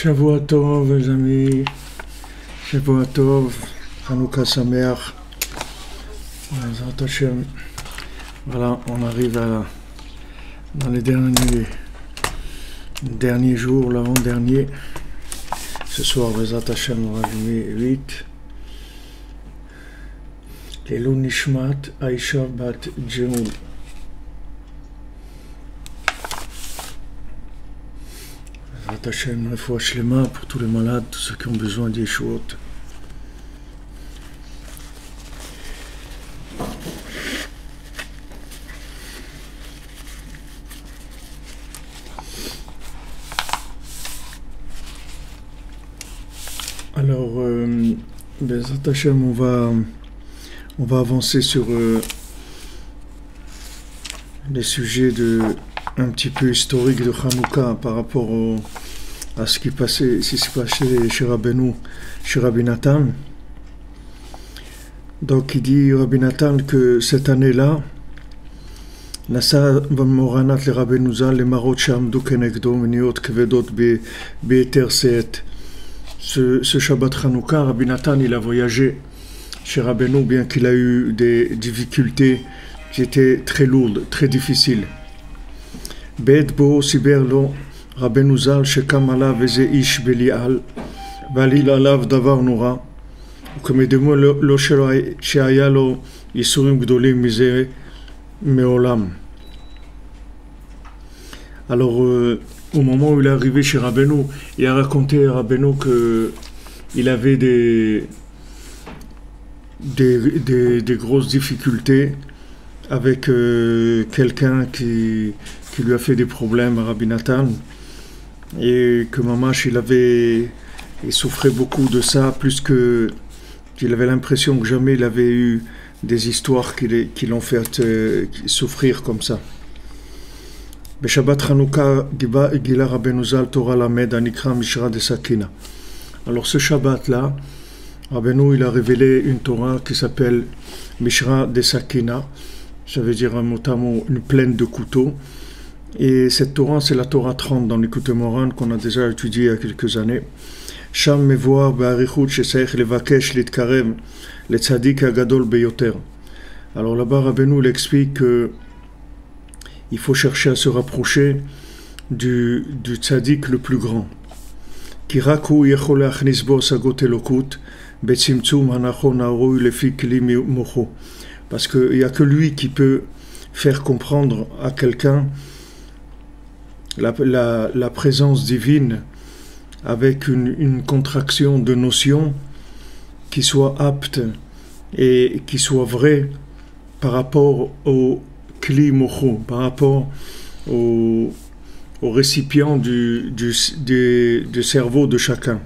Shavua Tov, les amis. Shavua Tov. Hanouka Sameach. Bezrat Hashem. Voilà, on arrive dans les derniers jours, l'avant-dernier. Ce soir, Bezrat Hashem, on va allumer 8. Lelou Nishmat Aisha Bat Djemoul. Bezrat Hashem, refoua shlema pour tous les malades, tous ceux qui ont besoin d'Yeshuot. Alors, Bezrat Hashem, on va avancer sur les sujets un petit peu historiques de Hanouka par rapport à ce qui s'est passé chez Rabbeinu, chez Rabbi Nathan. Donc, il dit Rabbi Nathan que cette année-là, Nasa Moranat le Rabbeinu Zal le Marot Shamdu Kenegdo Meniot Kvedot Be'eter Seet. Ce Shabbat Hanouka, Rabbi Nathan, il a voyagé chez Rabbeinu, bien qu'il a eu des difficultés qui étaient très lourdes, très difficiles. Bet bo siberlo Rabbeinu Zal shekam alav eze ish belial valil alav davar nora ukemedemo lo shehaya lo yisurim gdolim mize meolam. Alors, au moment où il est arrivé chez Rabbeinu, il a raconté à Rabbeinu qu'il avait des grosses difficultés avec quelqu'un qui lui a fait des problèmes à Rabbi Nathan, et que Mamash il souffrait beaucoup de ça, plus qu'il avait l'impression que jamais il avait eu des histoires qui l'ont fait souffrir comme ça. Beshabbat Hanouka Gila Rabbeinu Zal Torah Lamed Anikra Mishra de Sakina. Alors ce Shabbat là, Rabbeinu il a révélé une Torah qui s'appelle Mishra de Sakina. Ça veut dire notamment une plaine de couteaux. Et cette Torah, c'est la Torah 30 dans l'Écoute Moran qu'on a déjà étudié il y a quelques années. Sham mevoar be'arichut shesaich levakesh litkarev le tzadik agadol beyoter. Alors là-bas, Rabbeinu l'explique que il faut chercher à se rapprocher du tzadik le plus grand. Ki rak hu yechol leachnis bo sagot elokut betzimtzum hanachon haroui lefi kli mocho. Parce qu'il n'y a que lui qui peut faire comprendre à quelqu'un la présence divine avec une contraction de notions qui soit apte et qui soit vraie par rapport au kli mocho, par rapport au récipient du cerveau de chacun.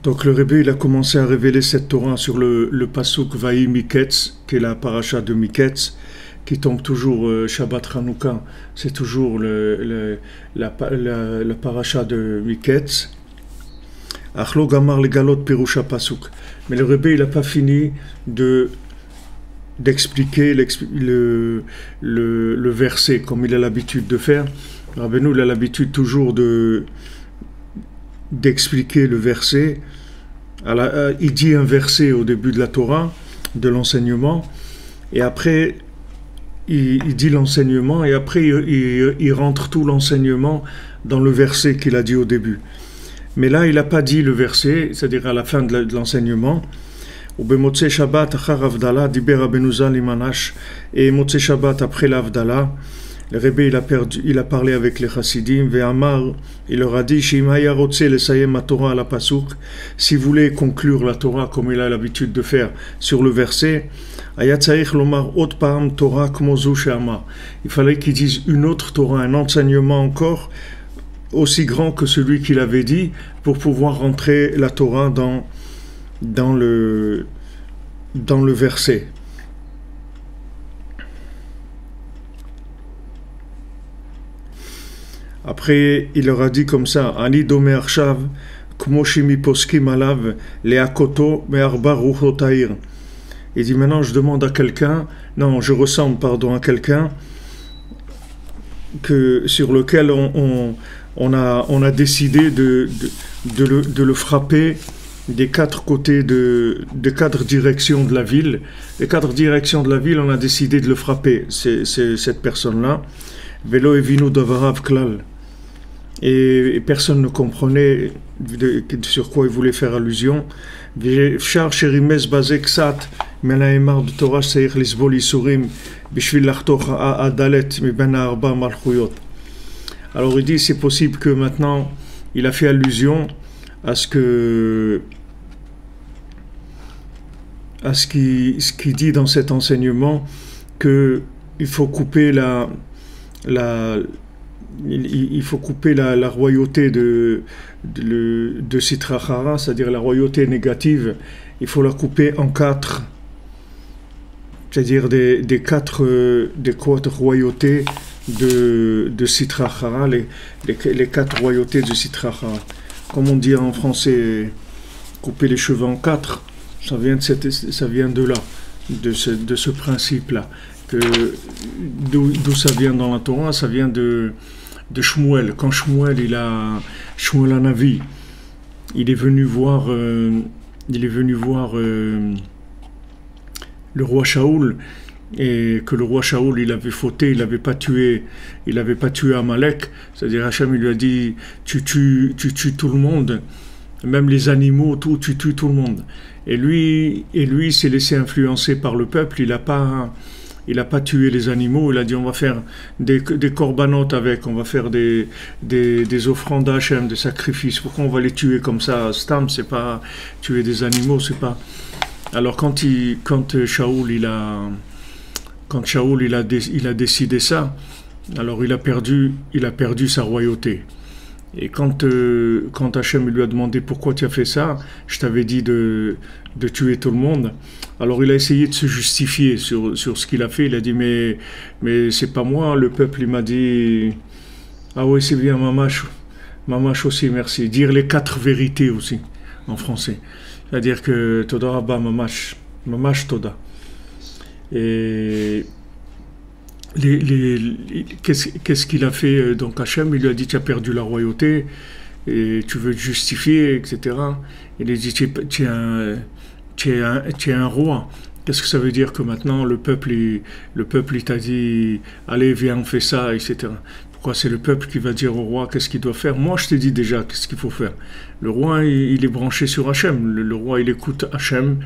Donc le Rebbe il a commencé à révéler cette Torah sur le pasuk Vayi Miketz, qui est la paracha de Miketz, qui tombe toujours Shabbat Hanouka, c'est toujours la paracha de Miketz. Achlo Gamar le Galot Pirusha Pasuk. Mais le Rebbe il n'a pas fini d'expliquer le verset comme il a l'habitude de faire. Rabbeinu il a l'habitude toujours d'expliquer le verset. Il dit un verset au début de la Torah, de l'enseignement, et après il dit l'enseignement, et après il rentre tout l'enseignement dans le verset qu'il a dit au début. Mais là il n'a pas dit le verset, c'est-à-dire à la fin de l'enseignement. Ou Motzei Shabbat achar Avdala diber Rabbeinu Zal imanash, et Motzei Shabbat après l'Avdala, le Rebbe il a parlé avec les Chassidim, Ve'amar, il leur a dit, Shimaya rotse le sayem Torah à la pasuk, si vous voulez conclure la Torah comme il a l'habitude de faire sur le verset, Ayatzaich lomar ot paam Torah kmozu she'amar. Il fallait qu'il dise une autre Torah, un enseignement encore aussi grand que celui qu'il avait dit, pour pouvoir rentrer la Torah dans le verset. Après, il leur a dit comme ça, Ani dome arshav, כמו שמיפוסקים עליו להכותו מארבע רוחות העיר. Il dit maintenant je demande à quelqu'un, non, je ressemble, pardon, à quelqu'un sur lequel on a décidé de le frapper des quatre côtés des quatre directions de la ville. Les quatre directions de la ville, on a décidé de le frapper, c'est cette personne-là. Velo evinu davarav klal. Et personne ne comprenait sur quoi il voulait faire allusion. Char sherimez bazek sat menaemar de Torah seir lisbol isurim bishvil lachtoch adalet miben arba malchuyot. Alors il dit c'est possible que maintenant il a fait allusion à ce qu'il dit dans cet enseignement que il faut couper il faut couper la royauté de Sitra Achara, c'est-à-dire la royauté négative, il faut la couper en quatre, c'est-à-dire des quatre royautés de Sitra Achara, les quatre royautés de Sitra Achara. Comme on dit en français, couper les cheveux en quatre, ça vient de là, de ce principe-là. D'où ça vient dans la Torah, ça vient de Shmuel. Quand Shmuel Hanavi, il est venu voir le roi Shaoul, et que le roi Shaoul il avait fauté, il n'avait pas tué Amalek, c'est-à-dire Hachem il lui a dit tu tues tout le monde, même les animaux, tu tues tout le monde. Et lui s'est laissé influencer par le peuple, il n'a pas tué les animaux, il a dit on va faire des corbanotes avec, on va faire des offrandes à Hachem, des sacrifices. Pourquoi on va les tuer comme ça? Stam, c'est pas tuer des animaux, c'est pas. Alors quand Shaoul il a décidé ça, alors il a perdu sa royauté. Et quand Hachem lui a demandé pourquoi tu as fait ça, je t'avais dit de tuer tout le monde. Alors il a essayé de se justifier sur ce qu'il a fait. Il a dit mais c'est pas moi, le peuple il m'a dit ah oui c'est bien mamash aussi merci. Dire les quatre vérités aussi en français. C'est-à-dire que Toda Rabba mamash Toda. Et qu'est-ce qu'il a fait donc Hachem? Il lui a dit tu as perdu la royauté et tu veux te justifier, etc. Il a dit tu es un roi. Qu'est-ce que ça veut dire que maintenant le peuple il t'a dit allez viens on fait ça, etc. Pourquoi c'est le peuple qui va dire au roi qu'est-ce qu'il doit faire? Moi je t'ai dit déjà qu'est-ce qu'il faut faire. Le roi il est branché sur Hachem, le roi il écoute Hachem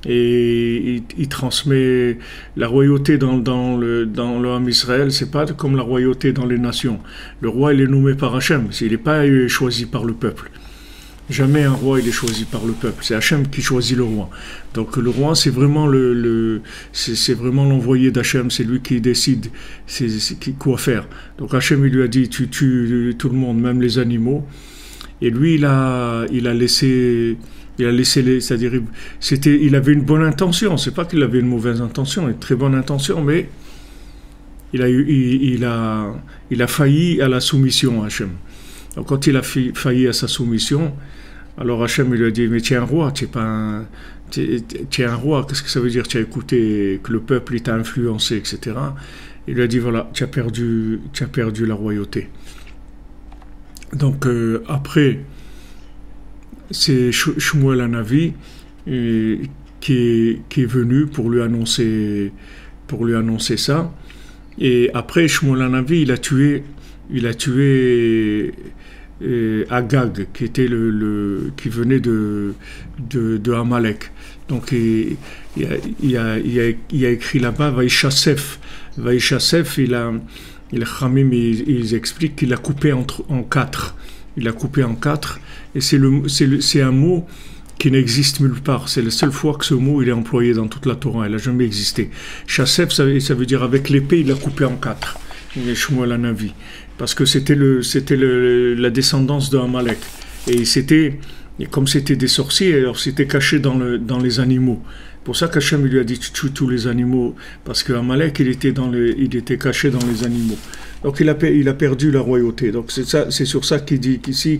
et il transmet la royauté dans le Ham Israël. C'est pas comme la royauté dans les nations. Le roi il est nommé par Hachem, il n'est pas choisi par le peuple. Jamais un roi il est choisi par le peuple, c'est Hachem qui choisit le roi. Donc le roi c'est vraiment c'est vraiment l'envoyé d'Hachem, c'est lui qui décide quoi faire. Donc Hachem il lui a dit tu tues tout le monde, même les animaux. Et lui il a laissé c'est-à-dire il avait une bonne intention, c'est pas qu'il avait une mauvaise intention, une très bonne intention, mais il a failli à la soumission à Hachem. Donc quand il a failli à sa soumission, alors Hachem il lui a dit mais tu es un roi, tu es un roi, qu'est-ce que ça veut dire? Tu as écouté que le peuple il t'a influencé, etc. Il lui a dit voilà, tu as perdu la royauté. Donc après c'est Shmuel Hanavi qui est venu pour lui annoncer ça. Et après Shmuel Hanavi il a tué Agag, qui était qui venait de Amalek. Donc il a écrit là-bas Vaïchasef, Khamim ils expliquent qu'il a coupé en quatre. Il a coupé en quatre, et c'est un mot qui n'existe nulle part. C'est la seule fois que ce mot il est employé dans toute la Torah. Il n'a jamais existé. Chasef, ça veut dire avec l'épée, il a coupé en quatre. Il est Shmuel Hanavi. Parce que c'était la descendance de Amalek. Et comme c'était des sorciers, alors c'était caché dans les animaux. Pour ça qu'Hachem lui a dit tu tues tous les animaux, parce que Amalek il était caché dans les animaux. Donc il a perdu la royauté. Donc c'est sur ça qu'il dit ici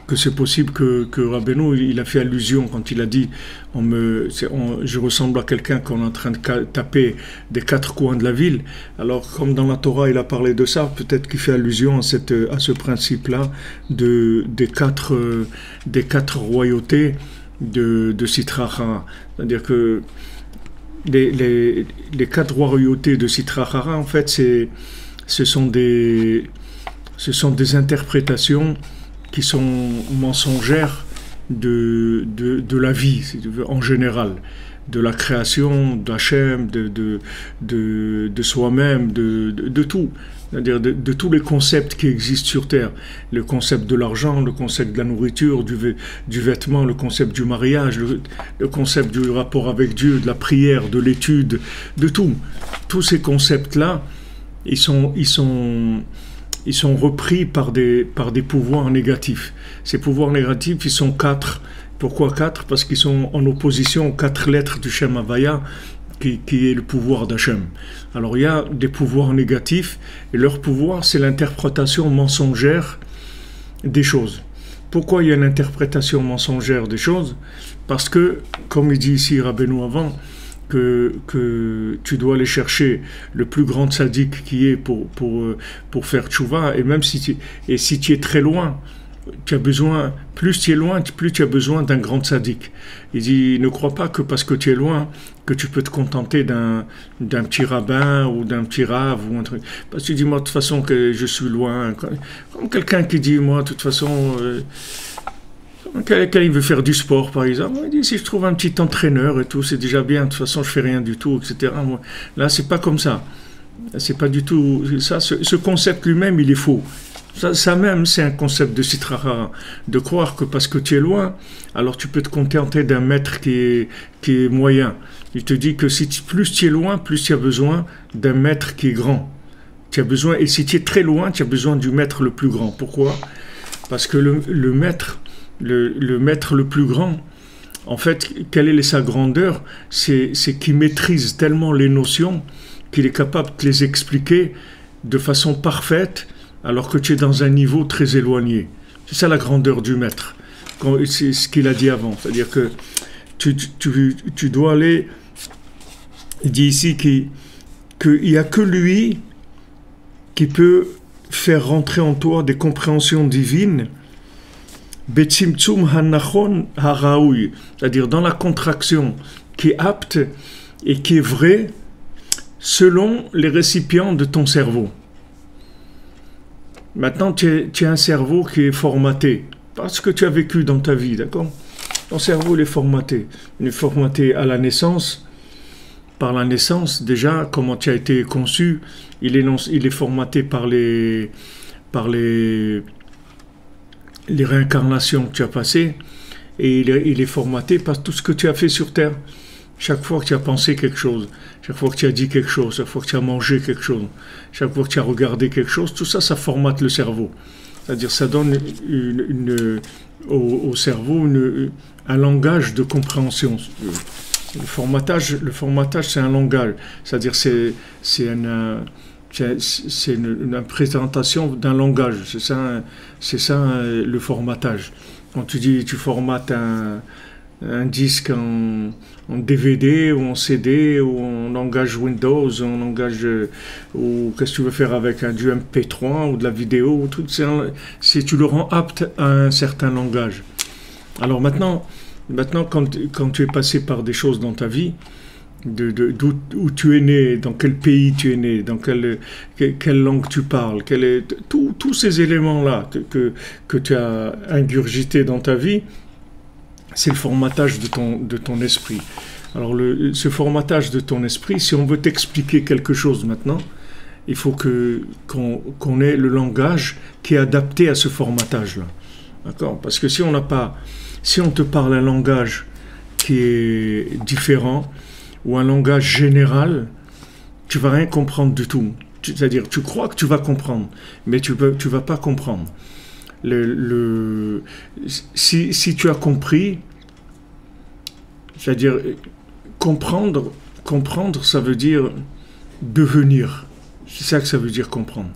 que c'est possible que Rabbeinu, il a fait allusion quand il a dit je ressemble à quelqu'un qu'on est en train de taper des quatre coins de la ville. Alors, comme dans la Torah, il a parlé de ça, peut-être qu'il fait allusion à ce principe-là des quatre royautés de Sitra Achara. C'est-à-dire que les quatre royautés de Sitra Achara, en fait, ce sont des interprétations qui sont mensongères de la vie, si tu veux, en général, de la création, d'Hachem, de soi-même, de tout, c'est-à-dire de tous les concepts qui existent sur Terre, le concept de l'argent, le concept de la nourriture, du vêtement, le concept du mariage, le concept du rapport avec Dieu, de la prière, de l'étude, de tout. Tous ces concepts-là, ils sont repris par des pouvoirs négatifs. Ces pouvoirs négatifs, ils sont quatre. Pourquoi quatre? Parce qu'ils sont en opposition aux quatre lettres du Shem Havaya, qui est le pouvoir d'Hachem. Alors il y a des pouvoirs négatifs, et leur pouvoir, c'est l'interprétation mensongère des choses. Pourquoi il y a une interprétation mensongère des choses? Parce que, comme il dit ici Rabbeinu avant, que tu dois aller chercher le plus grand tzaddik qui est pour faire tchouva, et même si tu es très loin, tu as besoin, plus tu es loin, plus tu as besoin d'un grand tzaddik. Il dit, ne crois pas que parce que tu es loin, que tu peux te contenter d'un petit rabbin ou d'un petit rave ou un truc. Parce que tu dis, moi, de toute façon, que je suis loin. Comme quelqu'un qui dit, moi, de toute façon, quelqu'un il veut faire du sport, par exemple, il dit, si je trouve un petit entraîneur et tout, c'est déjà bien, de toute façon, je fais rien du tout, etc. Moi, là, c'est pas comme ça. C'est pas du tout ça. Ce concept lui-même, il est faux. Ça même, c'est un concept de Sitra Achara, de croire que parce que tu es loin, alors tu peux te contenter d'un maître qui est moyen. Il te dit que plus tu es loin, plus tu as besoin d'un maître qui est grand. Tu as besoin, et si tu es très loin, tu as besoin du maître le plus grand. Pourquoi? Parce que le maître le plus grand, en fait, quelle est sa grandeur? C'est qu'il maîtrise tellement les notions qu'il est capable de les expliquer de façon parfaite, alors que tu es dans un niveau très éloigné. C'est ça la grandeur du maître. C'est ce qu'il a dit avant. C'est-à-dire que tu dois aller... Il dit ici qu'il n'y a que lui qui peut faire rentrer en toi des compréhensions divines, betzimtzum hanachon haraoui, c'est-à-dire dans la contraction qui est apte et qui est vraie selon les récipients de ton cerveau. Maintenant, tu as un cerveau qui est formaté par ce que tu as vécu dans ta vie, d'accord? Ton cerveau, il est formaté. Il est formaté à la naissance. Par la naissance, déjà, comment tu as été conçu, il est formaté par les réincarnations que tu as passées, et il est formaté par tout ce que tu as fait sur Terre. Chaque fois que tu as pensé quelque chose, chaque fois que tu as dit quelque chose, chaque fois que tu as mangé quelque chose, chaque fois que tu as regardé quelque chose, tout ça, ça formate le cerveau. C'est-à-dire, ça donne au cerveau un langage de compréhension. Le formatage, c'est un langage. C'est-à-dire, c'est une présentation d'un langage. C'est ça le formatage. Quand tu dis, tu formates un disque en DVD ou en CD ou en langage Windows ou en langage ou qu'est-ce que tu veux faire avec du MP3 ou de la vidéo ou tout, tu le rends apte à un certain langage. Alors maintenant quand tu es passé par des choses dans ta vie, d'où tu es né, dans quel pays tu es né, dans quelle langue tu parles, tous ces éléments-là que tu as ingurgités dans ta vie, c'est le formatage de ton esprit. Alors ce formatage de ton esprit, si on veut t'expliquer quelque chose maintenant, il faut qu'on ait le langage qui est adapté à ce formatage-là. D'accord? Parce que si on te parle un langage qui est différent, ou un langage général, tu vas rien comprendre du tout. C'est-à-dire, tu crois que tu vas comprendre, mais tu vas pas comprendre. Si tu as compris, c'est-à-dire comprendre, ça veut dire devenir. C'est ça que ça veut dire comprendre.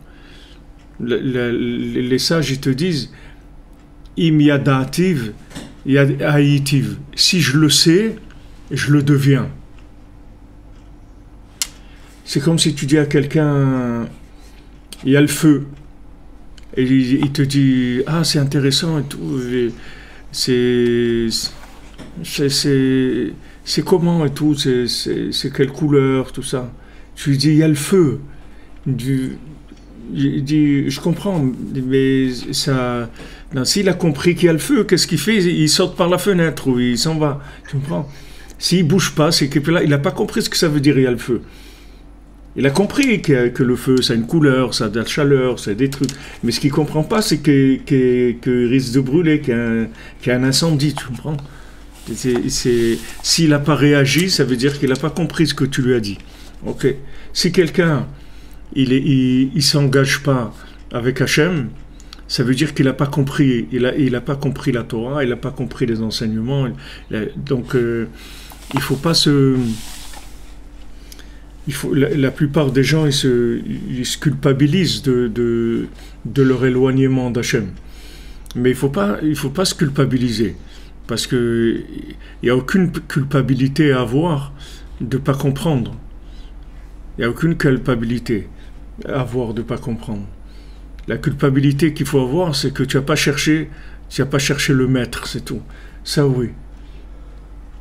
Les sages, ils te disent, im yadativ, haïtiv. Si je le sais, je le deviens. C'est comme si tu dis à quelqu'un, il y a le feu. Et il te dit, ah, c'est intéressant et tout. C'est comment et tout, c'est quelle couleur, tout ça. Tu lui dis, il y a le feu. Il dit, je comprends, mais ça. S'il a compris qu'il y a le feu, qu'est-ce qu'il fait? Il saute par la fenêtre ou il s'en va. Tu comprends? S'il bouge pas, c'est que là, il n'a pas compris ce que ça veut dire, il y a le feu. Il a compris que le feu, ça a une couleur, ça a de la chaleur, ça a des trucs. Mais ce qu'il ne comprend pas, c'est qu'il risque de brûler, qu'il y a un incendie, tu comprends? S'il n'a pas réagi, ça veut dire qu'il n'a pas compris ce que tu lui as dit. Ok. Si quelqu'un, il s'engage pas avec Hachem, ça veut dire qu'il n'a pas compris. Il a pas compris la Torah, il n'a pas compris les enseignements. Donc, il faut pas se... la plupart des gens, ils se culpabilisent de leur éloignement d'Hachem. Mais il faut pas se culpabiliser. Parce qu'il n'y a aucune culpabilité à avoir de ne pas comprendre. Il n'y a aucune culpabilité à avoir de ne pas comprendre. La culpabilité qu'il faut avoir, c'est que tu n'as pas cherché le maître, c'est tout. Ça, oui.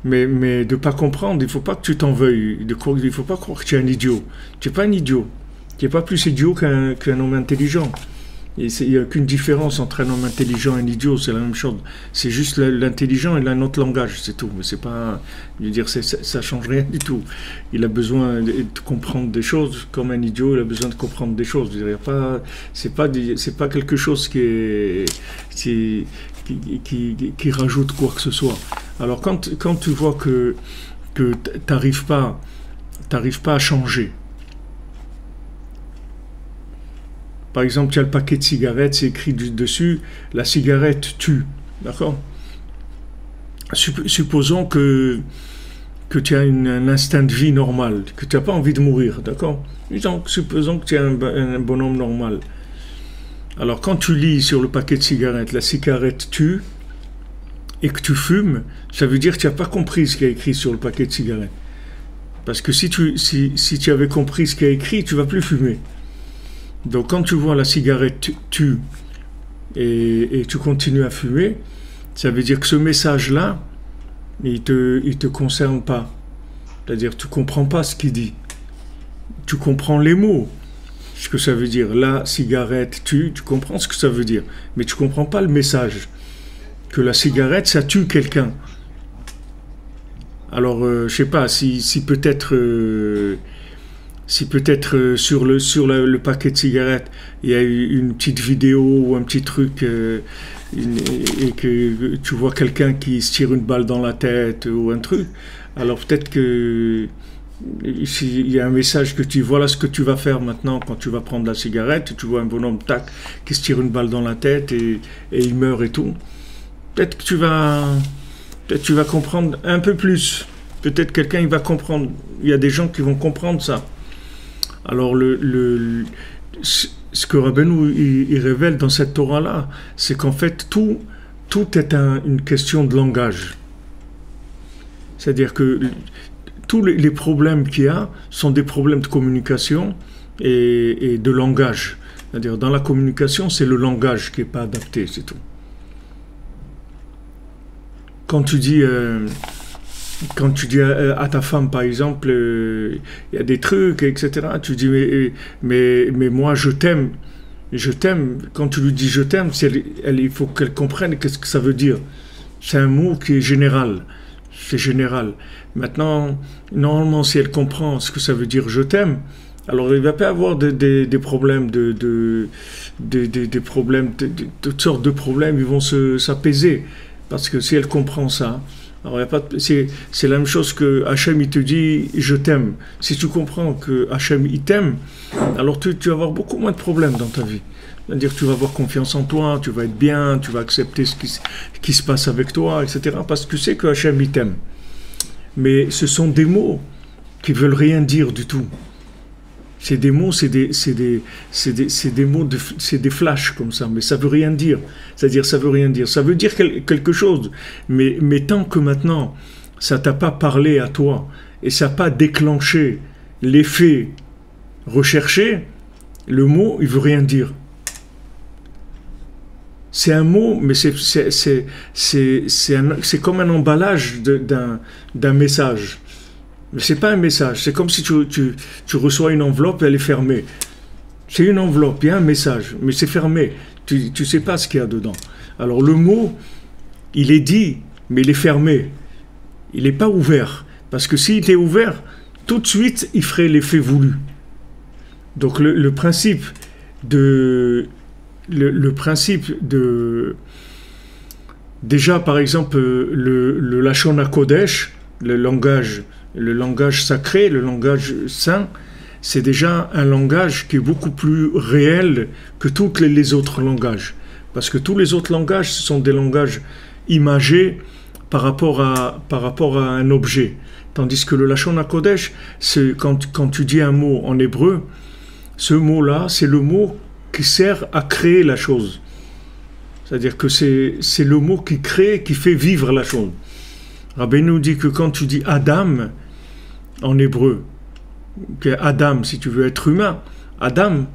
Mais de ne pas comprendre, il ne faut pas que tu t'en veuilles. Il ne faut pas croire que tu es un idiot. Tu n'es pas un idiot. Tu n'es pas plus idiot qu'un homme intelligent. Il n'y a qu'une différence entre un homme intelligent et un idiot, c'est la même chose. C'est juste l'intelligent, il a un autre langage, c'est tout. Mais c'est pas, je veux dire, ça change rien du tout. Il a besoin de comprendre des choses comme un idiot, il a besoin de comprendre des choses. Je veux dire, c'est pas quelque chose qui rajoute quoi que ce soit. Alors quand tu vois que t'arrives pas à changer. Par exemple, tu as le paquet de cigarettes, c'est écrit dessus, la cigarette tue. D'accord? Supposons que tu as un instinct de vie normal, que tu n'as pas envie de mourir. D'accord? Supposons que tu es un bonhomme normal. Alors, quand tu lis sur le paquet de cigarettes, la cigarette tue, et que tu fumes, ça veut dire que tu n'as pas compris ce qu'il y a écrit sur le paquet de cigarettes. Parce que si tu avais compris ce qu'il y a écrit, tu ne vas plus fumer. Donc quand tu vois la cigarette tue et tu continues à fumer, ça veut dire que ce message-là, il te concerne pas. C'est-à-dire tu comprends pas ce qu'il dit. Tu comprends les mots, ce que ça veut dire. La cigarette tue, tu comprends ce que ça veut dire. Mais tu comprends pas le message. Que la cigarette, ça tue quelqu'un. Alors, je sais pas, si peut-être... Si peut-être sur le paquet de cigarettes, il y a une petite vidéo ou un petit truc et que tu vois quelqu'un qui se tire une balle dans la tête ou un truc, alors peut-être que il y a un message que tu voilà ce que tu vas faire maintenant quand tu vas prendre la cigarette, tu vois un bonhomme tac qui se tire une balle dans la tête et il meurt et tout. Peut-être que tu vas comprendre un peu plus. Peut-être quelqu'un il va comprendre. Il y a des gens qui vont comprendre ça. Alors, ce que Rabbeinu il révèle dans cette Torah-là, c'est qu'en fait, tout est une question de langage. C'est-à-dire que tous les problèmes qu'il y a sont des problèmes de communication et de langage. C'est-à-dire, dans la communication, c'est le langage qui n'est pas adapté, c'est tout. Quand tu dis à ta femme, par exemple, il y a des trucs, etc., tu dis, mais moi, je t'aime. Je t'aime. Quand tu lui dis je t'aime, il faut qu'elle comprenne qu'est-ce que ça veut dire. C'est un mot qui est général. C'est général. Maintenant, normalement, si elle comprend ce que ça veut dire je t'aime, alors il ne va pas avoir des problèmes, des problèmes, toutes sortes de problèmes, ils vont s'apaiser. Parce que si elle comprend ça, alors, c'est la même chose que Hachem il te dit je t'aime. Si tu comprends que Hachem il t'aime, alors tu vas avoir beaucoup moins de problèmes dans ta vie. C'est-à-dire que tu vas avoir confiance en toi, tu vas être bien, tu vas accepter ce qui se passe avec toi, etc. Parce que tu sais que Hachem il t'aime. Mais ce sont des mots qui veulent rien dire du tout. C'est des mots, c'est des mots, c'est des flashs comme ça, mais ça veut rien dire. C'est-à-dire, ça veut rien dire. Ça veut dire quelque chose, mais tant que maintenant, ça t'a pas parlé à toi et ça n'a pas déclenché l'effet recherché, le mot, il veut rien dire. C'est un mot, mais c'est comme un emballage d'un message. Mais c'est pas un message, c'est comme si tu reçois une enveloppe et elle est fermée. C'est une enveloppe, il y a un message, mais c'est fermé. Tu sais pas ce qu'il y a dedans. Alors le mot, il est dit, mais il est fermé. Il n'est pas ouvert. Parce que s'il était ouvert, tout de suite, il ferait l'effet voulu. Donc le principe de... Déjà, par exemple, le Lachon HaKodesh, le langage sacré, le langage saint, c'est déjà un langage qui est beaucoup plus réel que tous les autres langages. Parce que tous les autres langages, ce sont des langages imagés par rapport à un objet. Tandis que le Lachon HaKodesh, c'est quand tu dis un mot en hébreu, ce mot-là, c'est le mot qui sert à créer la chose. C'est-à-dire que c'est le mot qui crée, qui fait vivre la chose. Rabbeinu nous dit que quand tu dis Adam, en hébreu, que Adam, si tu veux être humain, Adam,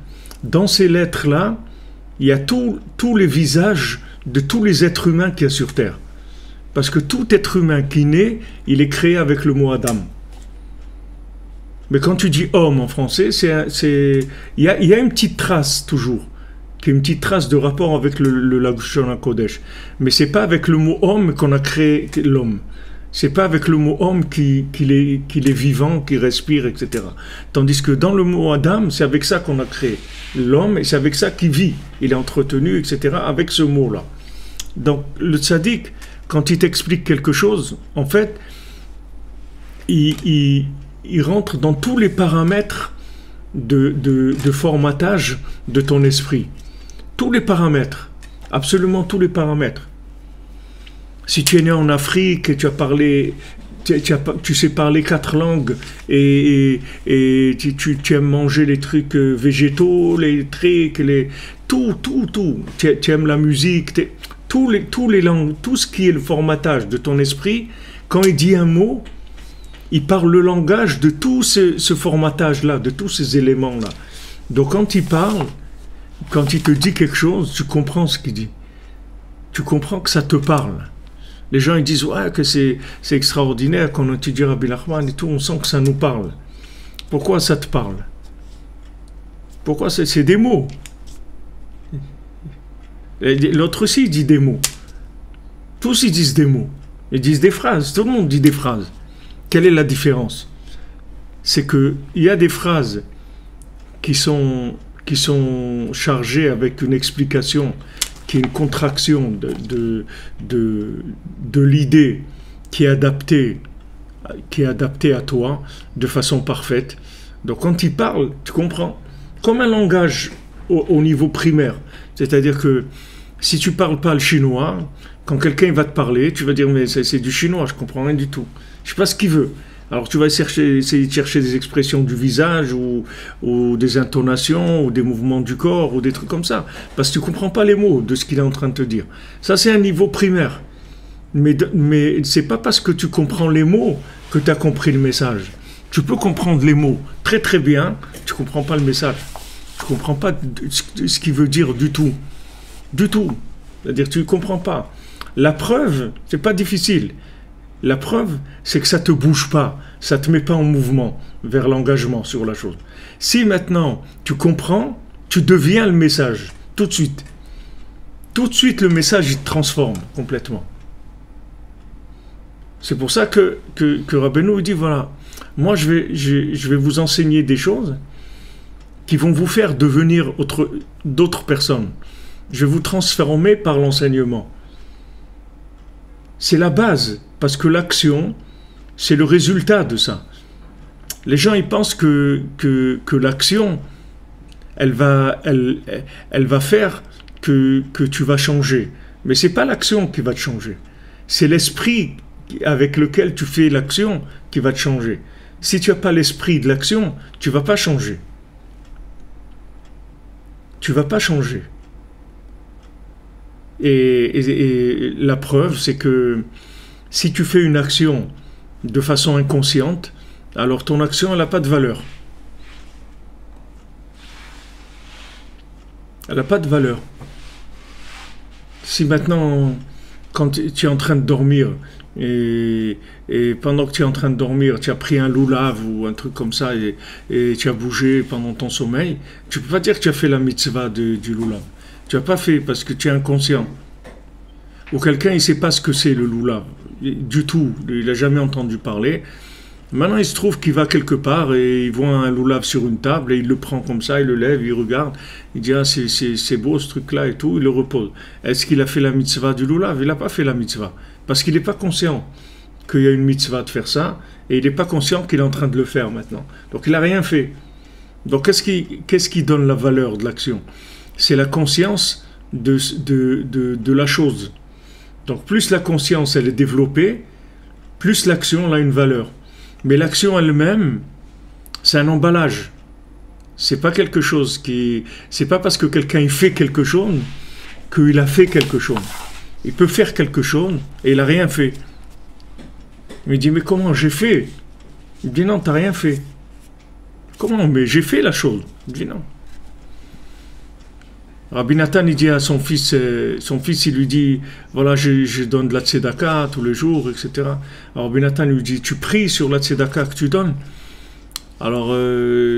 dans ces lettres-là, il y a tous les visages de tous les êtres humains qu'il y a sur Terre. Parce que tout être humain qui naît, il est créé avec le mot Adam. Mais quand tu dis homme en français, il y a une petite trace toujours, qui est une petite trace de rapport avec le Lachon HaKodesh. Mais c'est pas avec le mot homme qu'on a créé l'homme. C'est pas avec le mot homme qu'il est vivant, qu'il respire, etc. Tandis que dans le mot Adam, c'est avec ça qu'on a créé l'homme et c'est avec ça qu'il vit. Il est entretenu, etc. avec ce mot-là. Donc le tzaddik, quand il t'explique quelque chose, en fait, il rentre dans tous les paramètres de formatage de ton esprit. Tous les paramètres, absolument tous les paramètres. Si tu es né en Afrique et tu as parlé, tu sais parler 4 langues et tu aimes manger les trucs végétaux, les trucs, tout. Tu aimes la musique, tous les langues, tout ce qui est le formatage de ton esprit, quand il dit un mot, il parle le langage de tout ce formatage-là, de tous ces éléments-là. Donc quand il parle, quand il te dit quelque chose, tu comprends ce qu'il dit. Tu comprends que ça te parle. Les gens ils disent ouais, que c'est extraordinaire qu'on étudie Rabbi Nachman et tout, on sent que ça nous parle. Pourquoi ça te parle? Pourquoi c'est des mots? L'autre aussi il dit des mots. Tous ils disent des mots. Ils disent des phrases. Tout le monde dit des phrases. Quelle est la différence? C'est qu'il y a des phrases qui sont chargées avec une explication, qui est une contraction de l'idée qui est adaptée à toi de façon parfaite. Donc quand il parle, tu comprends. Comme un langage au niveau primaire. C'est-à-dire que si tu ne parles pas le chinois, quand quelqu'un va te parler, tu vas dire mais c'est du chinois, je ne comprends rien du tout. Je ne sais pas ce qu'il veut. Alors tu vas essayer de chercher des expressions du visage ou des intonations ou des mouvements du corps ou des trucs comme ça. Parce que tu ne comprends pas les mots de ce qu'il est en train de te dire. Ça c'est un niveau primaire. Mais ce n'est pas parce que tu comprends les mots que tu as compris le message. Tu peux comprendre les mots très très bien, tu ne comprends pas le message. Tu ne comprends pas ce qu'il veut dire du tout. Du tout. C'est-à-dire tu ne comprends pas. La preuve, ce n'est pas difficile. La preuve, c'est que ça ne te bouge pas, ça ne te met pas en mouvement vers l'engagement sur la chose. Si maintenant tu comprends, tu deviens le message, tout de suite. Tout de suite, le message, il te transforme complètement. C'est pour ça que Rabbeinu dit, voilà, moi je vais vous enseigner des choses qui vont vous faire devenir d'autres personnes. Je vais vous transformer par l'enseignement. C'est la base, parce que l'action, c'est le résultat de ça. Les gens, ils pensent que l'action, elle va faire que tu vas changer. Mais ce n'est pas l'action qui va te changer. C'est l'esprit avec lequel tu fais l'action qui va te changer. Si tu n'as pas l'esprit de l'action, tu ne vas pas changer. tu vas pas changer. Et la preuve, c'est que si tu fais une action de façon inconsciente, alors ton action, elle n'a pas de valeur. Elle n'a pas de valeur. Si maintenant, quand tu es en train de dormir, et pendant que tu es en train de dormir, tu as pris un loulav ou un truc comme ça, et tu as bougé pendant ton sommeil, tu ne peux pas dire que tu as fait la mitzvah du loulav. Tu n'as pas fait parce que tu es inconscient. Ou quelqu'un, il ne sait pas ce que c'est le loulav. Du tout. Il n'a jamais entendu parler. Maintenant, il se trouve qu'il va quelque part et il voit un loulav sur une table et il le prend comme ça, il le lève, il regarde. Il dit, ah, c'est beau ce truc-là et tout, il le repose. Est-ce qu'il a fait la mitzvah du loulav? Il n'a pas fait la mitzvah. Parce qu'il n'est pas conscient qu'il y a une mitzvah de faire ça et il n'est pas conscient qu'il est en train de le faire maintenant. Donc, il n'a rien fait. Donc, qu'est-ce qui donne la valeur de l'action? C'est la conscience de la chose. Donc plus la conscience elle est développée, plus l'action a une valeur. Mais l'action elle-même, c'est un emballage. C'est pas quelque chose c'est pas parce que quelqu'un fait quelque chose qu'il a fait quelque chose. Il peut faire quelque chose et il n'a rien fait. Il dit mais comment j'ai fait? Il dit non, t'as rien fait. Comment? Mais j'ai fait la chose. Il dit non. Rabbi Nathan il dit à son fils il lui dit voilà je donne de la tzedaka tous les jours, etc. Alors Rabbi Nathan lui dit tu pries sur la tzedaka que tu donnes. Alors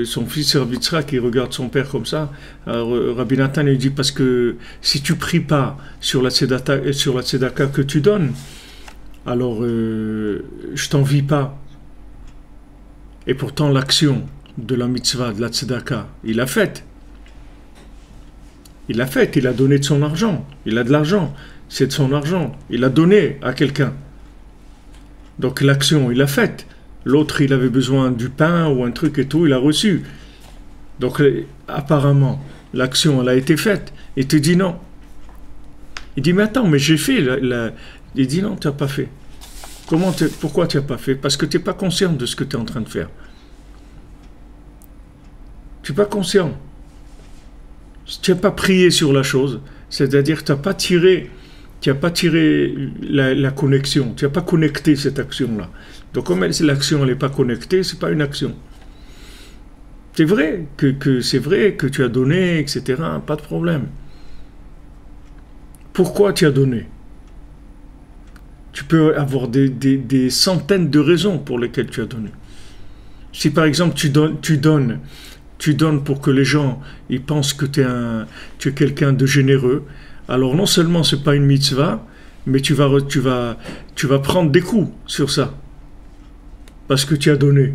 son fils Rabbi Yitzhak il regarde son père comme ça. Alors Rabbi Nathan lui dit parce que si tu pries pas sur la tzedaka que tu donnes, alors je t'envie pas. Et pourtant l'action de la mitzvah de la tzedaka il l'a faite. Il l'a fait, il a donné de son argent. Il a de l'argent, c'est de son argent. Il a donné à quelqu'un. Donc l'action, il l'a faite. L'autre, il avait besoin du pain ou un truc et tout, il a reçu. Donc apparemment, l'action, elle a été faite. Il te dit non. Il dit, mais attends, mais j'ai fait. Il dit non, tu n'as pas fait. Pourquoi tu n'as pas fait? Parce que tu n'es pas conscient de ce que tu es en train de faire. Tu n'es pas conscient. Tu n'as pas prié sur la chose, c'est-à-dire que tu n'as pas tiré la connexion, tu n'as pas connecté cette action-là. Donc comme l'action n'est pas connectée, ce n'est pas une action. C'est vrai que tu as donné, etc., pas de problème. Pourquoi tu as donné? Tu peux avoir des centaines de raisons pour lesquelles tu as donné. Si par exemple tu donnes pour que les gens ils pensent que tu es quelqu'un de généreux, alors non seulement c'est pas une mitzvah, mais tu vas prendre des coups sur ça. Parce que tu as donné.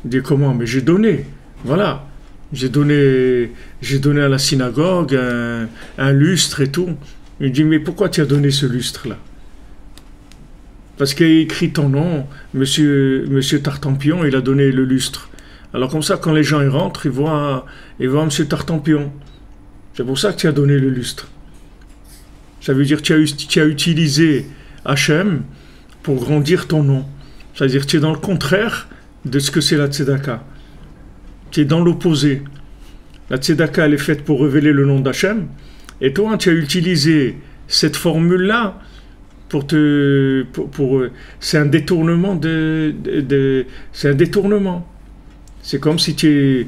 Il dit comment? Mais j'ai donné. Voilà. J'ai donné à la synagogue un lustre et tout. Il dit mais pourquoi tu as donné ce lustre-là? Parce qu'il a écrit ton nom, monsieur Tartampion, il a donné le lustre. Alors comme ça, quand les gens y rentrent, ils voient M. Tartampion. C'est pour ça que tu as donné le lustre. Ça veut dire que tu as utilisé Hachem pour grandir ton nom. Ça veut dire que tu es dans le contraire de ce que c'est la tzedaka. Tu es dans l'opposé. La tzedaka, elle est faite pour révéler le nom d'Hachem. Et toi, tu as utilisé cette formule-là c'est un détournement c'est un détournement. C'est comme si tu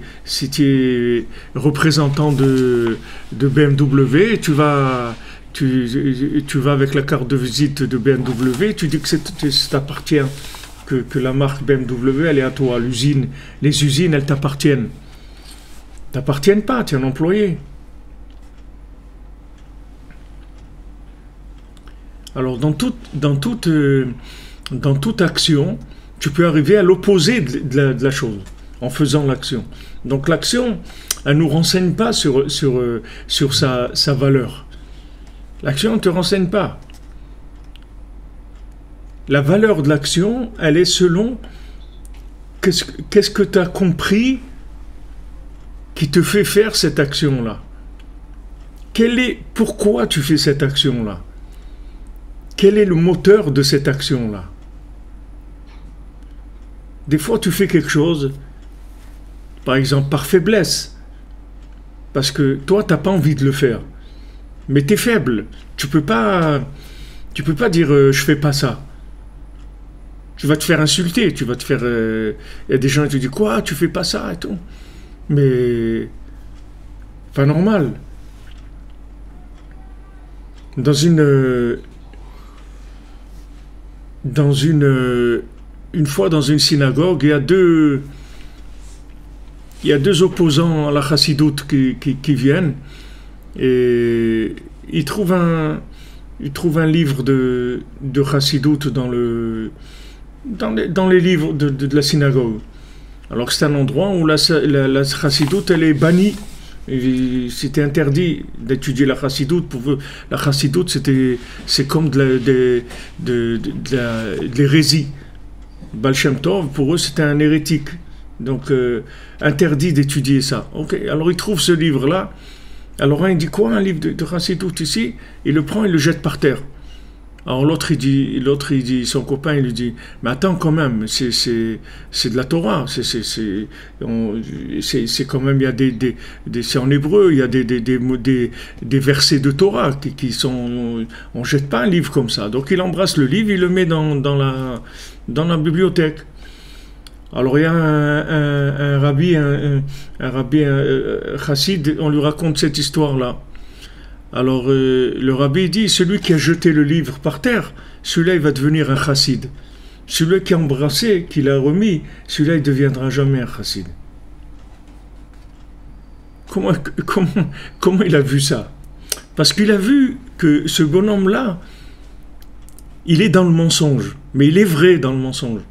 es représentant de BMW et tu vas avec la carte de visite de BMW, tu dis que ça t'appartient, que la marque BMW, elle est à toi. Les usines, elles t'appartiennent. T'appartiennent pas, tu es un employé. Alors dans toute action, tu peux arriver à l'opposé de la chose en faisant l'action. Donc l'action, elle ne nous renseigne pas sur sa valeur. L'action ne te renseigne pas. La valeur de l'action, elle est selon qu'est-ce que tu as compris qui te fait faire cette action-là. Pourquoi tu fais cette action-là? Quel est le moteur de cette action-là? Des fois, tu fais quelque chose, par exemple, par faiblesse. parce que toi, tu n'as pas envie de le faire. Mais tu es faible. Tu peux pas dire je fais pas ça. Tu vas te faire insulter, tu vas te faire... y a des gens qui te disent quoi, tu fais pas ça et tout. Mais... pas normal. Une fois dans une synagogue, il y a deux opposants à la chassidoute qui viennent et ils trouvent un livre de chassidoute dans les livres de la synagogue. Alors que c'est un endroit où la chassidoute elle est bannie. Et c'était interdit d'étudier la chassidoute. Pour eux, la chassidoute c'est comme de l'hérésie. Baal Shem Tov, pour eux, c'était un hérétique. Donc, interdit d'étudier ça. Ok, alors il trouve ce livre-là. Alors, il dit quoi, un livre de chassidoute ici? Il le prend et le jette par terre. Alors, l'autre, il dit, son copain, il lui dit, mais attends, quand même, c'est de la Torah. C'est quand même, il y a c'est en hébreu, il y a des versets de Torah qui sont, on jette pas un livre comme ça. Donc, il embrasse le livre, il le met dans la bibliothèque. Alors il y a un rabbi, un chassid, on lui raconte cette histoire-là. Alors le rabbi dit, celui qui a jeté le livre par terre, celui-là il va devenir un chassid. Celui qui a embrassé, qui l'a remis, celui-là il ne deviendra jamais un chassid. Comment il a vu ça? Parce qu'il a vu que ce bonhomme-là, il est dans le mensonge, mais il est vrai dans le mensonge.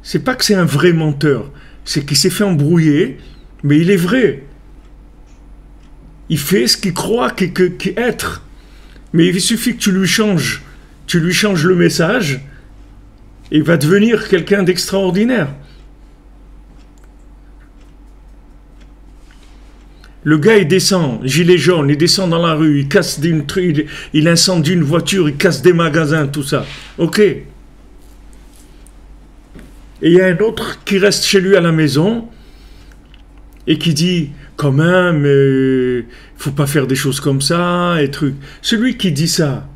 C'est pas que c'est un vrai menteur, c'est qu'il s'est fait embrouiller, mais il est vrai. Il fait ce qu'il croit qu'être. Mais il suffit que tu lui changes le message, et il va devenir quelqu'un d'extraordinaire. Le gars, il descend, gilet jaune, il descend dans la rue, il casse il incendie une voiture, il casse des magasins, tout ça. Ok. Et il y a un autre qui reste chez lui à la maison et qui dit, quand même, faut pas faire des choses comme ça, et trucs. Celui qui dit ça,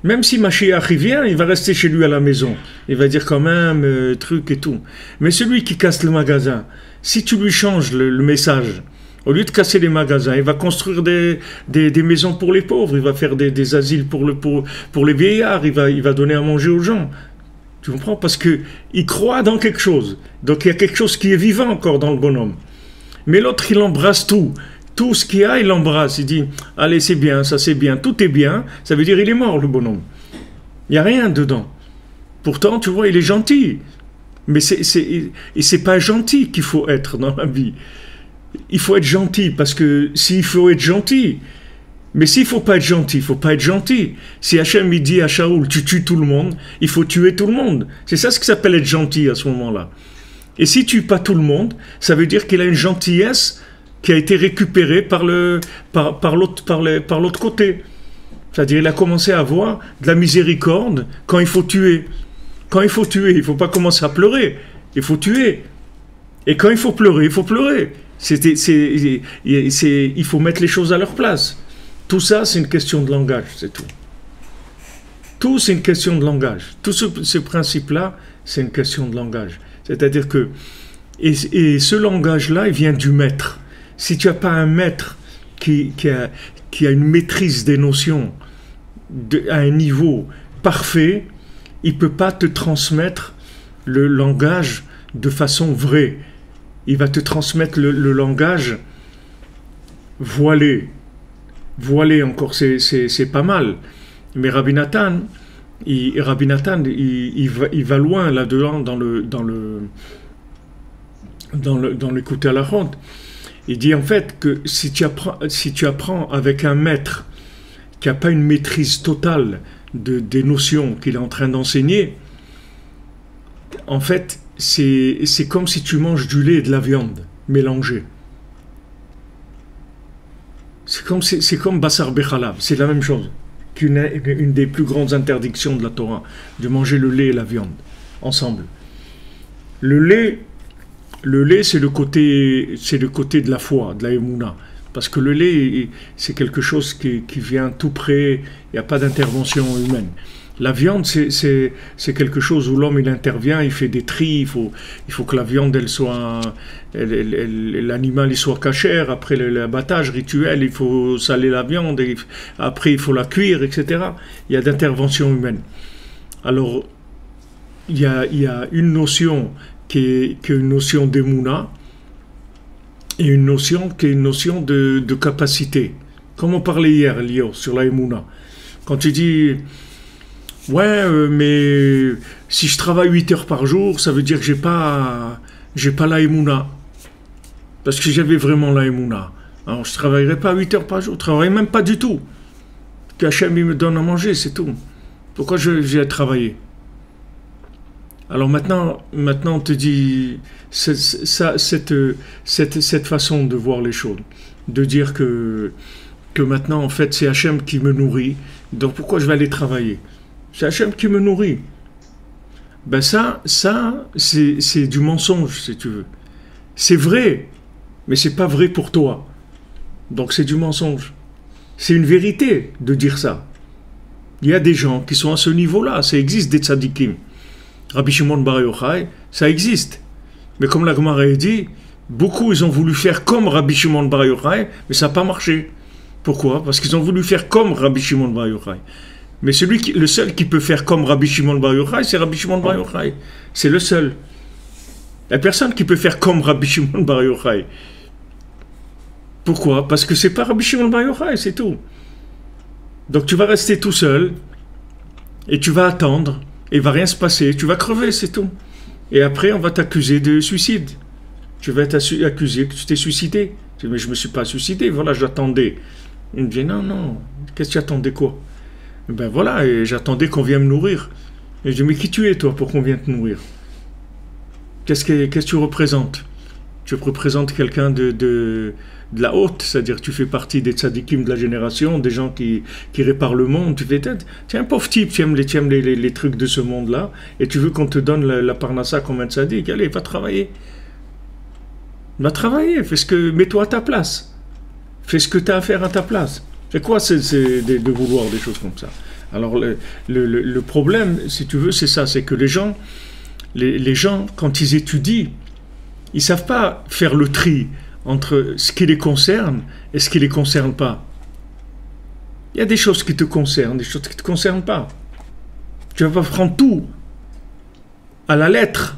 même si Mashiach vient, il va rester chez lui à la maison. Il va dire quand même, truc et tout. Mais celui qui casse le magasin, si tu lui changes le message, au lieu de casser les magasins, il va construire des maisons pour les pauvres, il va faire des asiles pour les vieillards, il va donner à manger aux gens. Tu comprends? Parce qu'il croit dans quelque chose. Donc il y a quelque chose qui est vivant encore dans le bonhomme. Mais l'autre, il embrasse tout. Tout ce qu'il y a, il l'embrasse. Il dit, allez, c'est bien, ça c'est bien, tout est bien. Ça veut dire il est mort, le bonhomme. Il n'y a rien dedans. Pourtant, tu vois, il est gentil. Mais c'est pas gentil qu'il faut être dans la vie. Il faut être gentil, parce que s'il faut être gentil, mais s'il ne faut pas être gentil, il ne faut pas être gentil. Si Hachem il dit à Shaoul, tu tues tout le monde, il faut tuer tout le monde. C'est ça ce qui s'appelle être gentil à ce moment-là. Et s'il ne tue pas tout le monde, ça veut dire qu'il a une gentillesse qui a été récupérée par l'autre côté. C'est-à-dire qu'il a commencé à avoir de la miséricorde quand il faut tuer. Quand il faut tuer, il ne faut pas commencer à pleurer. Il faut tuer. Et quand il faut pleurer, il faut pleurer. Il faut mettre les choses à leur place. Tout ça, c'est une question de langage, c'est tout. Tout, c'est une question de langage. Tout ce principe-là, c'est une question de langage. C'est-à-dire que... Et ce langage-là, il vient du maître. Si tu n'as pas un maître qui a une maîtrise des notions à un niveau parfait, il ne peut pas te transmettre le langage de façon vraie. Il va te transmettre le langage voilé. Voilé encore, c'est pas mal. Mais Rabbi Nathan, il va loin là-dedans dans l'écoute à la ronde. Il dit en fait que si tu apprends avec un maître qui n'a pas une maîtrise totale des notions qu'il est en train d'enseigner, en fait, c'est comme si tu manges du lait et de la viande mélangés. C'est comme Bassar Bechalav, c'est la même chose qu'une des plus grandes interdictions de la Torah, de manger le lait et la viande ensemble. Le lait, Le lait, c'est le côté de la foi, de la émouna. Parce que le lait, c'est quelque chose qui vient tout près, il n'y a pas d'intervention humaine. La viande, c'est quelque chose où l'homme il intervient, il fait des tris, il faut que la viande elle soit, l'animal il soit cachère, après l'abattage rituel, il faut saler la viande, après il faut la cuire, etc. Il y a d'intervention humaine. Alors, il y a une notion qui est une notion d'émouna et une notion qui est une notion de capacité. Comme on parlait hier, Lio, sur la émouna. Quand tu dis... Ouais, mais si je travaille 8 heures par jour, ça veut dire que j'ai pas la émouna. Parce que j'avais vraiment la émouna. Alors je ne travaillerai pas 8 heures par jour, je ne travaillerai même pas du tout. Qu'Hachem il me donne à manger, c'est tout. Pourquoi je vais travailler? Alors maintenant on te dit cette façon de voir les choses, de dire que maintenant en fait c'est Hachem qui me nourrit, donc pourquoi je vais aller travailler? C'est Hachem qui me nourrit. Ben ça c'est du mensonge, si tu veux. C'est vrai, mais c'est pas vrai pour toi. Donc c'est du mensonge. C'est une vérité de dire ça. Il y a des gens qui sont à ce niveau-là, ça existe des tzadikim. Rabbi Shimon Bar Yochai, ça existe. Mais comme la Gemara a dit, beaucoup ils ont voulu faire comme Rabbi Shimon Bar Yochai, mais ça n'a pas marché. Pourquoi? Parce qu'ils ont voulu faire comme Rabbi Shimon Bar Yochai. Mais le seul qui peut faire comme Rabbi Shimon Bar Yochai, c'est Rabbi Shimon Bar Yochai. C'est le seul. Il n'y a personne qui peut faire comme Rabbi Shimon Bar Yochai. Pourquoi? Parce que c'est pas Rabbi Shimon Bar Yochai, c'est tout. Donc tu vas rester tout seul, et tu vas attendre, et il ne va rien se passer, tu vas crever, c'est tout. Et après, on va t'accuser de suicide. Tu vas être accusé que tu t'es suicidé. Tu dis, mais je ne me suis pas suicidé, voilà, j'attendais. Il me dit, non, qu'est-ce que tu attendais quoi? Ben voilà, et j'attendais qu'on vienne me nourrir. Et je dis, mais qui tu es toi pour qu'on vienne te nourrir? Qu'est-ce que tu représentes? Tu représentes quelqu'un de la haute, c'est-à-dire que tu fais partie des tzadikim de la génération, des gens qui réparent le monde. Tu es un pauvre type, tu aimes les trucs de ce monde-là, et tu veux qu'on te donne la parnassa comme un tzadik. Allez, va travailler. Va travailler, mets-toi à ta place. Fais ce que tu as à faire à ta place. C'est quoi de vouloir des choses comme ça? Alors le problème, si tu veux, c'est ça, c'est que les gens, quand ils étudient, ils ne savent pas faire le tri entre ce qui les concerne et ce qui ne les concerne pas. Il y a des choses qui te concernent, des choses qui ne te concernent pas. Tu ne vas pas prendre tout à la lettre.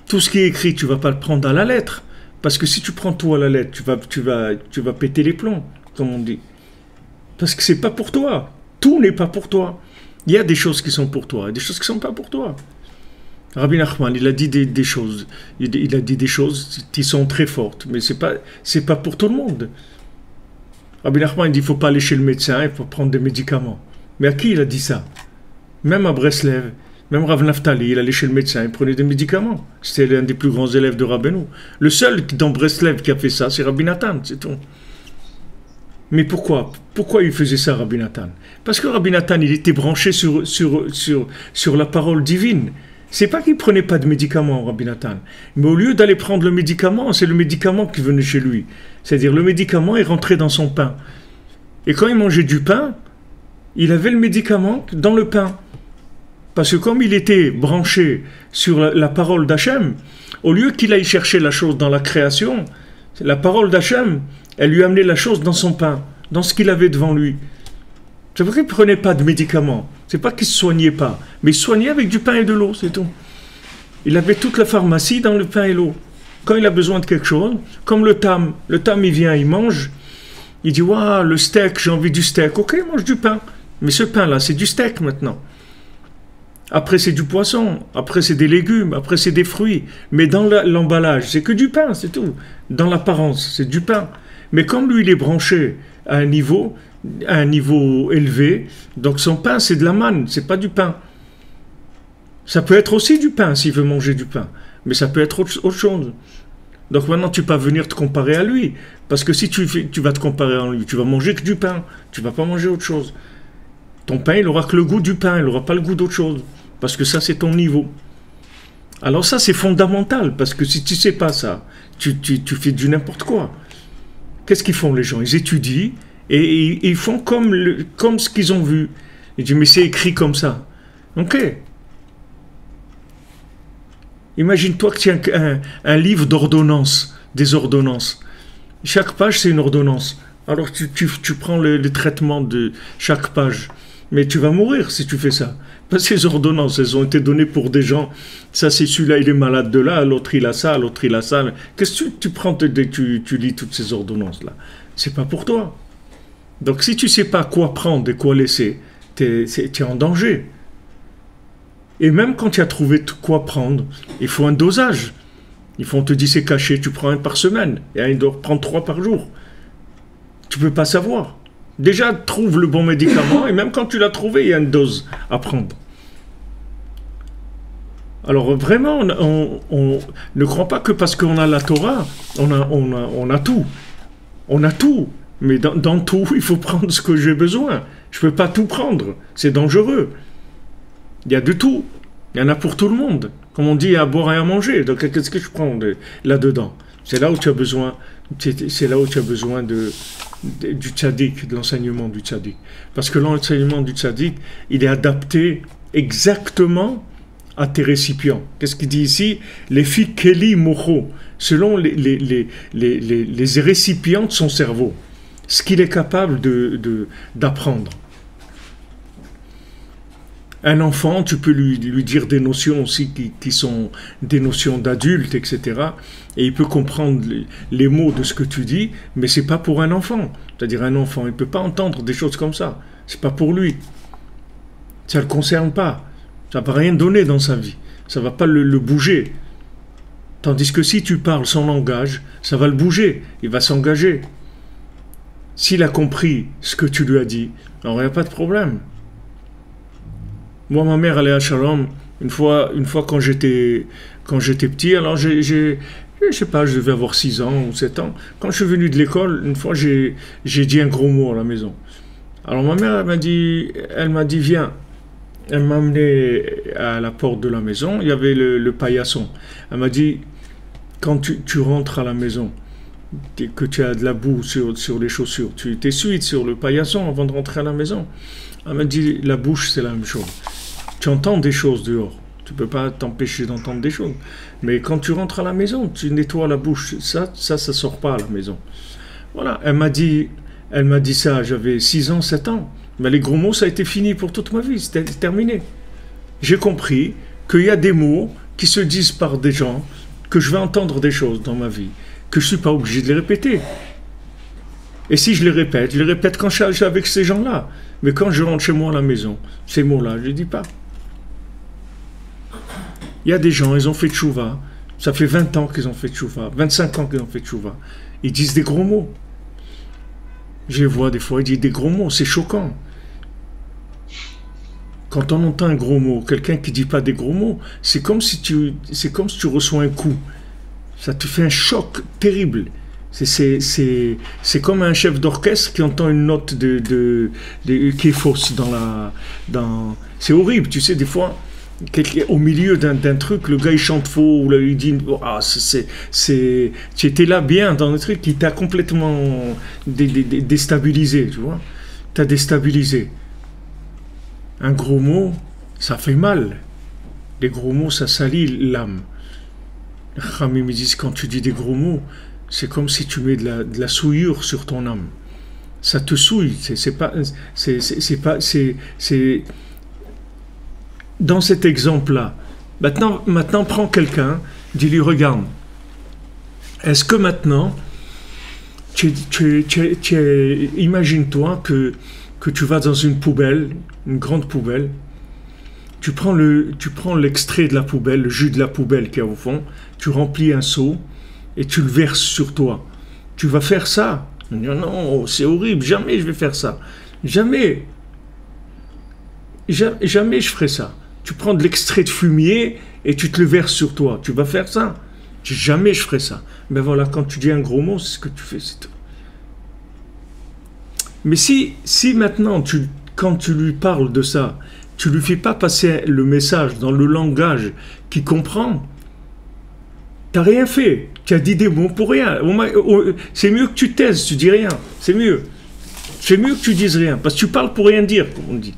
Tout ce qui est écrit, tu ne vas pas le prendre à la lettre. Parce que si tu prends tout à la lettre, tu vas péter les plombs, comme on dit. Parce que ce n'est pas pour toi. Tout n'est pas pour toi. Il y a des choses qui sont pour toi et des choses qui ne sont pas pour toi. Rabbi Nachman, il a dit des choses. Il a dit des choses qui sont très fortes, mais c'est pas pour tout le monde. Rabbi Nachman, il dit, il ne faut pas aller chez le médecin, il faut prendre des médicaments. Mais à qui il a dit ça? Même à Breslev, même Rav Naftali, il allait chez le médecin, il prenait des médicaments. C'était l'un des plus grands élèves de Rabbeinu. Le seul dans Breslev qui a fait ça, c'est Rabbi Nathan, c'est tout. Mais pourquoi il faisait ça, Rabbi Nathan? Parce que Rabbi Nathan, il était branché sur la parole divine. C'est pas qu'il prenait pas de médicaments, Rabbi Nathan. Mais au lieu d'aller prendre le médicament, c'est le médicament qui venait chez lui. C'est-à-dire le médicament est rentré dans son pain. Et quand il mangeait du pain, il avait le médicament dans le pain. Parce que comme il était branché sur la parole d'Hachem, au lieu qu'il aille chercher la chose dans la création, la parole d'Hachem, elle lui amenait la chose dans son pain, dans ce qu'il avait devant lui. C'est vrai qu'il ne prenait pas de médicaments. C'est pas qu'il ne se soignait pas, mais il se soignait avec du pain et de l'eau, c'est tout. Il avait toute la pharmacie dans le pain et l'eau. Quand il a besoin de quelque chose, comme le tam il vient, il mange, il dit, waouh, le steak, j'ai envie du steak. Ok, mange du pain. Mais ce pain-là, c'est du steak maintenant. Après, c'est du poisson. Après, c'est des légumes. Après, c'est des fruits. Mais dans l'emballage, c'est que du pain, c'est tout. Dans l'apparence, c'est du pain. Mais comme lui, il est branché à un niveau élevé, donc son pain, c'est de la manne, c'est pas du pain. Ça peut être aussi du pain, s'il veut manger du pain. Mais ça peut être autre chose. Donc maintenant, tu peux pas venir te comparer à lui. Parce que si tu vas te comparer à lui, tu vas manger que du pain. Tu vas pas manger autre chose. Ton pain, il aura que le goût du pain, il n'aura pas le goût d'autre chose. Parce que ça, c'est ton niveau. Alors ça, c'est fondamental, parce que si tu sais pas ça, tu fais du n'importe quoi. Qu'est-ce qu'ils font les gens? Ils étudient et ils font comme ce qu'ils ont vu. Ils disent, mais c'est écrit comme ça. Ok. Imagine-toi que tu as un livre d'ordonnances, des ordonnances. Chaque page, c'est une ordonnance. Alors tu prends le traitement de chaque page. Mais tu vas mourir si tu fais ça. Parce que ces ordonnances, elles ont été données pour des gens. Ça, c'est celui-là, il est malade de là, l'autre, il a ça, l'autre, il a ça. Qu'est-ce que tu prends dès que tu lis toutes ces ordonnances-là? C'est pas pour toi. Donc, si tu sais pas quoi prendre et quoi laisser, tu es en danger. Et même quand tu as trouvé quoi prendre, il faut un dosage. On te dit c'est caché, tu prends un par semaine. Et il doit prendre 3 par jour. Tu peux pas savoir. Déjà, trouve le bon médicament, et même quand tu l'as trouvé, il y a une dose à prendre. Alors vraiment, on ne croit pas que parce qu'on a la Torah, on a tout. On a tout. Mais dans tout, il faut prendre ce que j'ai besoin. Je ne peux pas tout prendre. C'est dangereux. Il y a de tout. Il y en a pour tout le monde. Comme on dit, à boire et à manger. Donc qu'est-ce que je prends là-dedans? C'est là où tu as besoin. C'est là où tu as besoin du tzaddik, de l'enseignement du tzaddik. Parce que l'enseignement du tzaddik, il est adapté exactement à tes récipients. Qu'est-ce qu'il dit ici? Les filles keli mocho, selon les récipients de son cerveau. Ce qu'il est capable d'apprendre. Un enfant, tu peux lui dire des notions aussi qui sont des notions d'adultes, etc. Et il peut comprendre les mots de ce que tu dis, mais c'est pas pour un enfant. C'est-à-dire un enfant, il ne peut pas entendre des choses comme ça. C'est pas pour lui. Ça ne le concerne pas. Ça ne va rien donner dans sa vie. Ça ne va pas le bouger. Tandis que si tu parles son langage, ça va le bouger. Il va s'engager. S'il a compris ce que tu lui as dit, alors il n'y a pas de problème. Moi, ma mère, elle est à Shalom. Une fois quand j'étais petit, alors je sais pas, je devais avoir 6 ans ou 7 ans. Quand je suis venu de l'école, une fois, j'ai dit un gros mot à la maison. Alors ma mère, elle m'a dit, viens. Elle m'a amené à la porte de la maison. Il y avait le paillasson. Elle m'a dit, quand tu rentres à la maison, que tu as de la boue sur les chaussures, tu t'essuies sur le paillasson avant de rentrer à la maison. Elle m'a dit, la bouche, c'est la même chose. Tu entends des choses dehors. Tu ne peux pas t'empêcher d'entendre des choses. Mais quand tu rentres à la maison, tu nettoies la bouche. Ça sort pas à la maison. Voilà. Elle m'a dit ça, j'avais 6 ans, 7 ans. Mais les gros mots, ça a été fini pour toute ma vie. C'était terminé. J'ai compris qu'il y a des mots qui se disent par des gens, que je vais entendre des choses dans ma vie, que je ne suis pas obligé de les répéter. Et si je les répète quand je suis avec ces gens-là. Mais quand je rentre chez moi à la maison, ces mots-là, je ne les dis pas. Il y a des gens, ils ont fait tchouva. Ça fait 20 ans qu'ils ont fait tchouva, 25 ans qu'ils ont fait tchouva. Ils disent des gros mots. Je les vois des fois, ils disent des gros mots, c'est choquant. Quand on entend un gros mot, quelqu'un qui ne dit pas des gros mots, c'est comme si tu reçois un coup. Ça te fait un choc terrible. C'est comme un chef d'orchestre qui entend une note qui est fausse c'est horrible, tu sais, des fois, au milieu d'un truc, le gars il chante faux, ou là il dit, tu étais là bien dans le truc qui t'a complètement déstabilisé, tu vois. T'as déstabilisé. Un gros mot, ça fait mal. Les gros mots, ça salit l'âme. Les Khamim me disent, quand tu dis des gros mots, c'est comme si tu mets de la souillure sur ton âme. Ça te souille. C'est dans cet exemple-là. Maintenant, prends quelqu'un, dis-lui, regarde. Est-ce que maintenant, imagine-toi que tu vas dans une poubelle, une grande poubelle, tu prends l'extrait de la poubelle, le jus de la poubelle qu'il y a au fond, tu remplis un seau et tu le verses sur toi. Tu vas faire ça? Non, c'est horrible, jamais je vais faire ça. Jamais je ferai ça. Tu prends de l'extrait de fumier et tu te le verses sur toi. Tu vas faire ça? Jamais je ferai ça. Mais voilà, quand tu dis un gros mot, c'est ce que tu fais, c'est tout. Mais si maintenant, quand tu lui parles de ça, tu lui fais pas passer le message dans le langage qu'il comprend, t'as rien fait. Tu as dit des mots pour rien. C'est mieux que tu taises, tu dis rien. C'est mieux. C'est mieux que tu dises rien, parce que tu parles pour rien dire, comme on dit.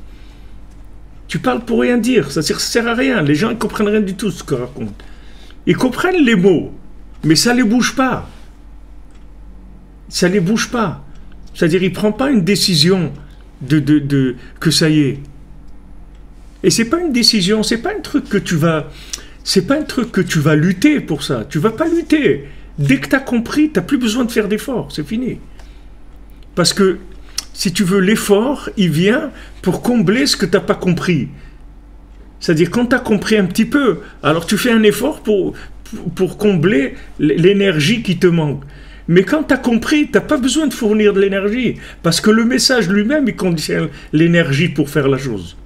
Tu parles pour rien dire, ça sert à rien. Les gens ne comprennent rien du tout ce que raconte. Ils comprennent les mots, mais ça ne les bouge pas. Ça ne les bouge pas. C'est-à-dire, il ne prend pas une décision que ça y est. Et c'est pas une décision, c'est pas un truc que tu vas... C'est pas un truc que tu vas lutter pour ça. Tu vas pas lutter. Dès que tu as compris, tu n'as plus besoin de faire d'efforts. C'est fini. Parce que, si tu veux, l'effort, il vient pour combler ce que tu n'as pas compris. C'est-à-dire, quand tu as compris un petit peu, alors tu fais un effort pour combler l'énergie qui te manque. Mais quand tu as compris, tu n'as pas besoin de fournir de l'énergie. Parce que le message lui-même, il conditionne l'énergie pour faire la chose.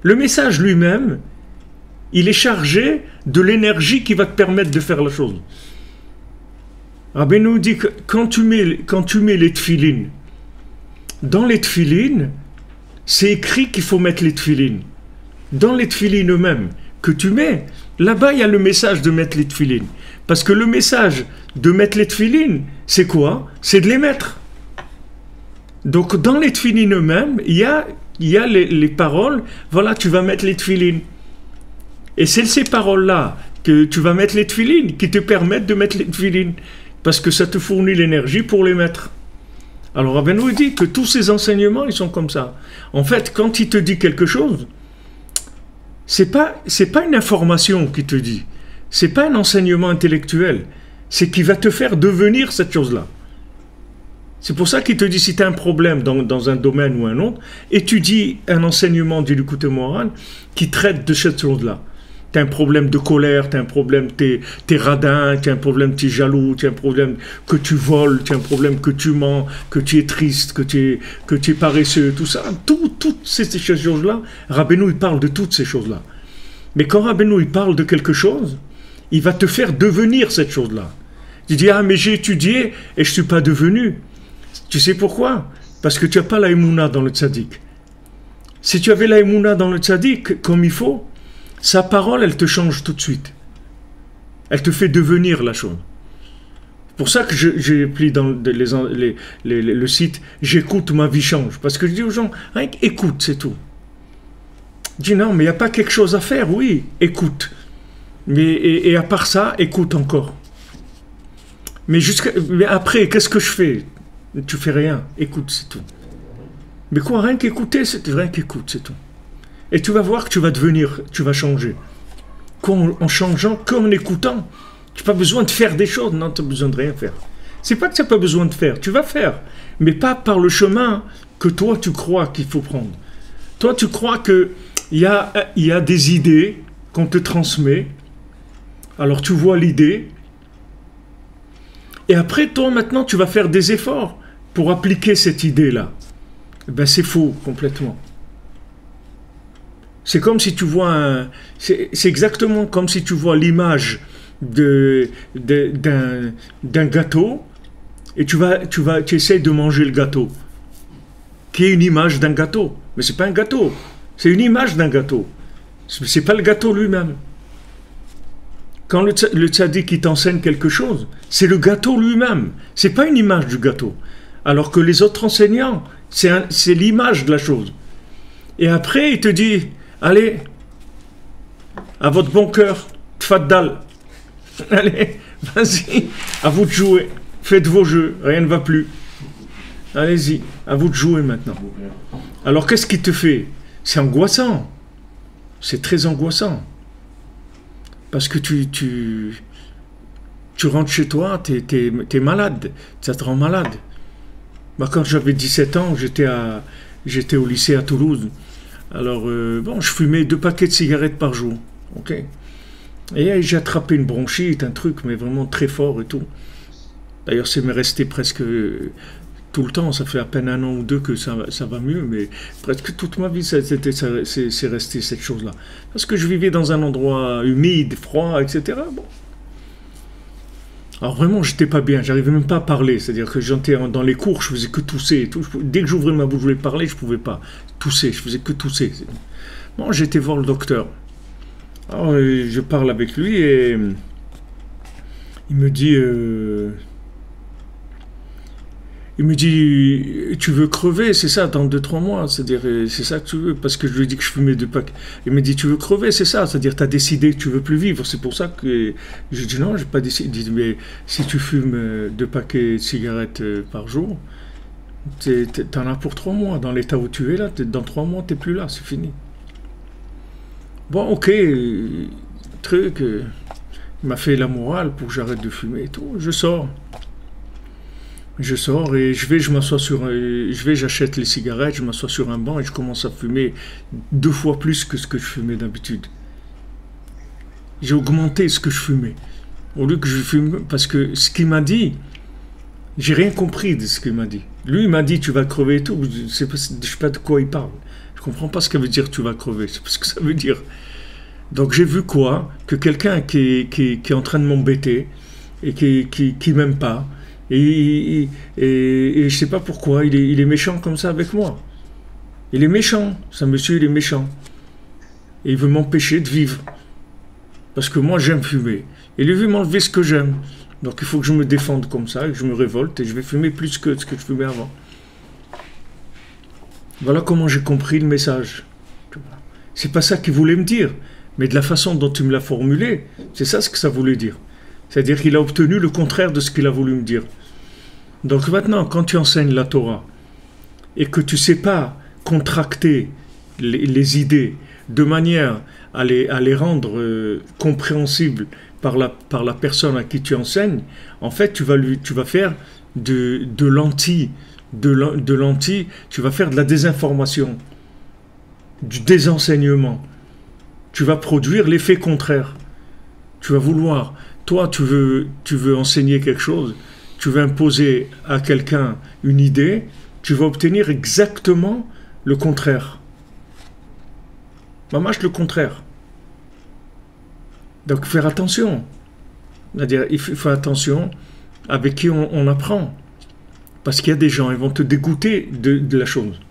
Le message lui-même, il est chargé de l'énergie qui va te permettre de faire la chose. Rabbi nous dit que quand tu mets les tefilines, dans les tefilines, c'est écrit qu'il faut mettre les tefilines. Dans les tefilines eux-mêmes que tu mets, là-bas il y a le message de mettre les tefilines. Parce que le message de mettre les tefilines, c'est quoi? C'est de les mettre. Donc dans les tefilines eux-mêmes, il y a les paroles, voilà, tu vas mettre les tefilines. Et c'est ces paroles-là que tu vas mettre les tefilines qui te permettent de mettre les tefilines. Parce que ça te fournit l'énergie pour les mettre. Alors Rabbi nous dit que tous ces enseignements, ils sont comme ça. En fait, quand il te dit quelque chose, c'est pas une information qu'il te dit. C'est pas un enseignement intellectuel. C'est qu'il va te faire devenir cette chose-là. C'est pour ça qu'il te dit, si tu as un problème dans un domaine ou un autre, étudie un enseignement du Likutei Moharan qui traite de cette chose-là. Tu as un problème de colère, tu as un problème, tu es radin, tu as un problème, tu es jaloux, tu as un problème que tu voles, tu as un problème que tu mens, que tu es triste, que tu es paresseux, tout ça. Toutes ces choses-là, Rabbeinu, il parle de toutes ces choses-là. Mais quand Rabbeinu, il parle de quelque chose, il va te faire devenir cette chose-là. Tu dis, ah mais j'ai étudié et je ne suis pas devenu. Tu sais pourquoi? Parce que tu n'as pas la émouna dans le tzaddik. Si tu avais la émouna dans le tzaddik, comme il faut, sa parole, elle te change tout de suite. Elle te fait devenir la chose. C'est pour ça que j'ai pris dans le site « J'écoute, ma vie change ». Parce que je dis aux gens, hein, écoute, c'est tout. Je dis non, mais il n'y a pas quelque chose à faire. Oui, écoute. Et à part ça, écoute encore. Mais après, qu'est-ce que je fais? Tu fais rien. Écoute, c'est tout. Mais quoi, rien qu'écouter, rien qu'écoute, c'est tout. Et tu vas voir que tu vas devenir, tu vas changer. En changeant, comme en écoutant. Tu n'as pas besoin de faire des choses. Non, tu n'as besoin de rien faire. C'est pas que tu n'as pas besoin de faire. Tu vas faire. Mais pas par le chemin que toi, tu crois qu'il faut prendre. Toi, tu crois qu'il y a des idées qu'on te transmet. Alors, tu vois l'idée. Et après, toi, maintenant, tu vas faire des efforts pour appliquer cette idée-là. Ben, c'est faux, complètement. C'est comme si tu vois c'est exactement comme si tu vois l'image d'un gâteau et tu essaies de manger le gâteau, qui est une image d'un gâteau. Mais c'est pas un gâteau, c'est une image d'un gâteau. C'est pas le gâteau lui-même. Quand le tzaddik qui t'enseigne quelque chose, c'est le gâteau lui-même. C'est pas une image du gâteau. Alors que les autres enseignants, c'est l'image de la chose. Et après, il te dit, allez, à votre bon cœur, tfaddal. Allez, vas-y, à vous de jouer. Faites vos jeux, rien ne va plus. Allez-y, à vous de jouer maintenant. Alors, qu'est-ce qui te fait? C'est angoissant. C'est très angoissant. Parce que tu rentres chez toi, t'es malade. Ça te rend malade. Moi, quand j'avais 17 ans, j'étais au lycée à Toulouse. Alors, je fumais 2 paquets de cigarettes par jour. Ok. Et j'ai attrapé une bronchite, un truc, mais vraiment très fort et tout. D'ailleurs, c'est m'est resté presque tout le temps. Ça fait à peine 1 an ou 2 que ça va mieux, mais presque toute ma vie, c'est resté cette chose-là. Parce que je vivais dans un endroit humide, froid, etc. Bon. Alors vraiment, j'étais pas bien, j'arrivais même pas à parler. C'est-à-dire que j'étais dans les cours, je faisais que tousser et tout. Dès que j'ouvrais ma bouche, je voulais parler, je pouvais pas. Tousser, je faisais que tousser. Bon, j'étais voir le docteur. Alors, je parle avec lui et il me dit, tu veux crever, c'est ça, dans 2-3 mois, c'est-à-dire, c'est ça que tu veux, parce que je lui ai dit que je fumais 2 paquets. Il me dit, tu veux crever, c'est ça, c'est-à-dire, tu as décidé que tu veux plus vivre, c'est pour ça que je dis non, j'ai pas décidé. Il dit, mais si tu fumes 2 paquets de cigarettes par jour, t'en as pour 3 mois, dans l'état où tu es là, dans 3 mois, t'es plus là, c'est fini. Bon, ok, truc, il m'a fait la morale pour que j'arrête de fumer et tout, je sors. Je sors et j'achète les cigarettes, je m'assois sur un banc et je commence à fumer 2 fois plus que ce que je fumais d'habitude. J'ai augmenté ce que je fumais. Au lieu que je fume, parce que ce qu'il m'a dit, j'ai rien compris de ce qu'il m'a dit. Lui, il m'a dit, tu vas crever et tout. Je sais pas de quoi il parle. Je comprends pas ce que ça veut dire, tu vas crever. Je sais pas ce que ça veut dire. Donc j'ai vu quoi? Que quelqu'un qui est en train de m'embêter et qui m'aime pas, et je sais pas pourquoi, il est méchant comme ça avec moi. Il est méchant, ce monsieur, il est méchant. Et il veut m'empêcher de vivre. Parce que moi, j'aime fumer. Et lui veut m'enlever ce que j'aime. Donc il faut que je me défende comme ça, que je me révolte, et je vais fumer plus que ce que je fumais avant. Voilà comment j'ai compris le message. C'est pas ça qu'il voulait me dire, mais de la façon dont tu me l'as formulé, c'est ça ce que ça voulait dire. C'est-à-dire qu'il a obtenu le contraire de ce qu'il a voulu me dire. Donc maintenant, quand tu enseignes la Torah, et que tu ne sais pas contracter les idées de manière à les rendre compréhensibles par la personne à qui tu enseignes, en fait, tu vas faire de l'anti, tu vas faire de la désinformation, du désenseignement. Tu vas produire l'effet contraire. Tu vas vouloir, toi, tu veux enseigner quelque chose, tu veux imposer à quelqu'un une idée, tu vas obtenir exactement le contraire. Mamache le contraire. Donc faire attention. C'est-à-dire, il faut faire attention avec qui on apprend. Parce qu'il y a des gens, ils vont te dégoûter de la chose.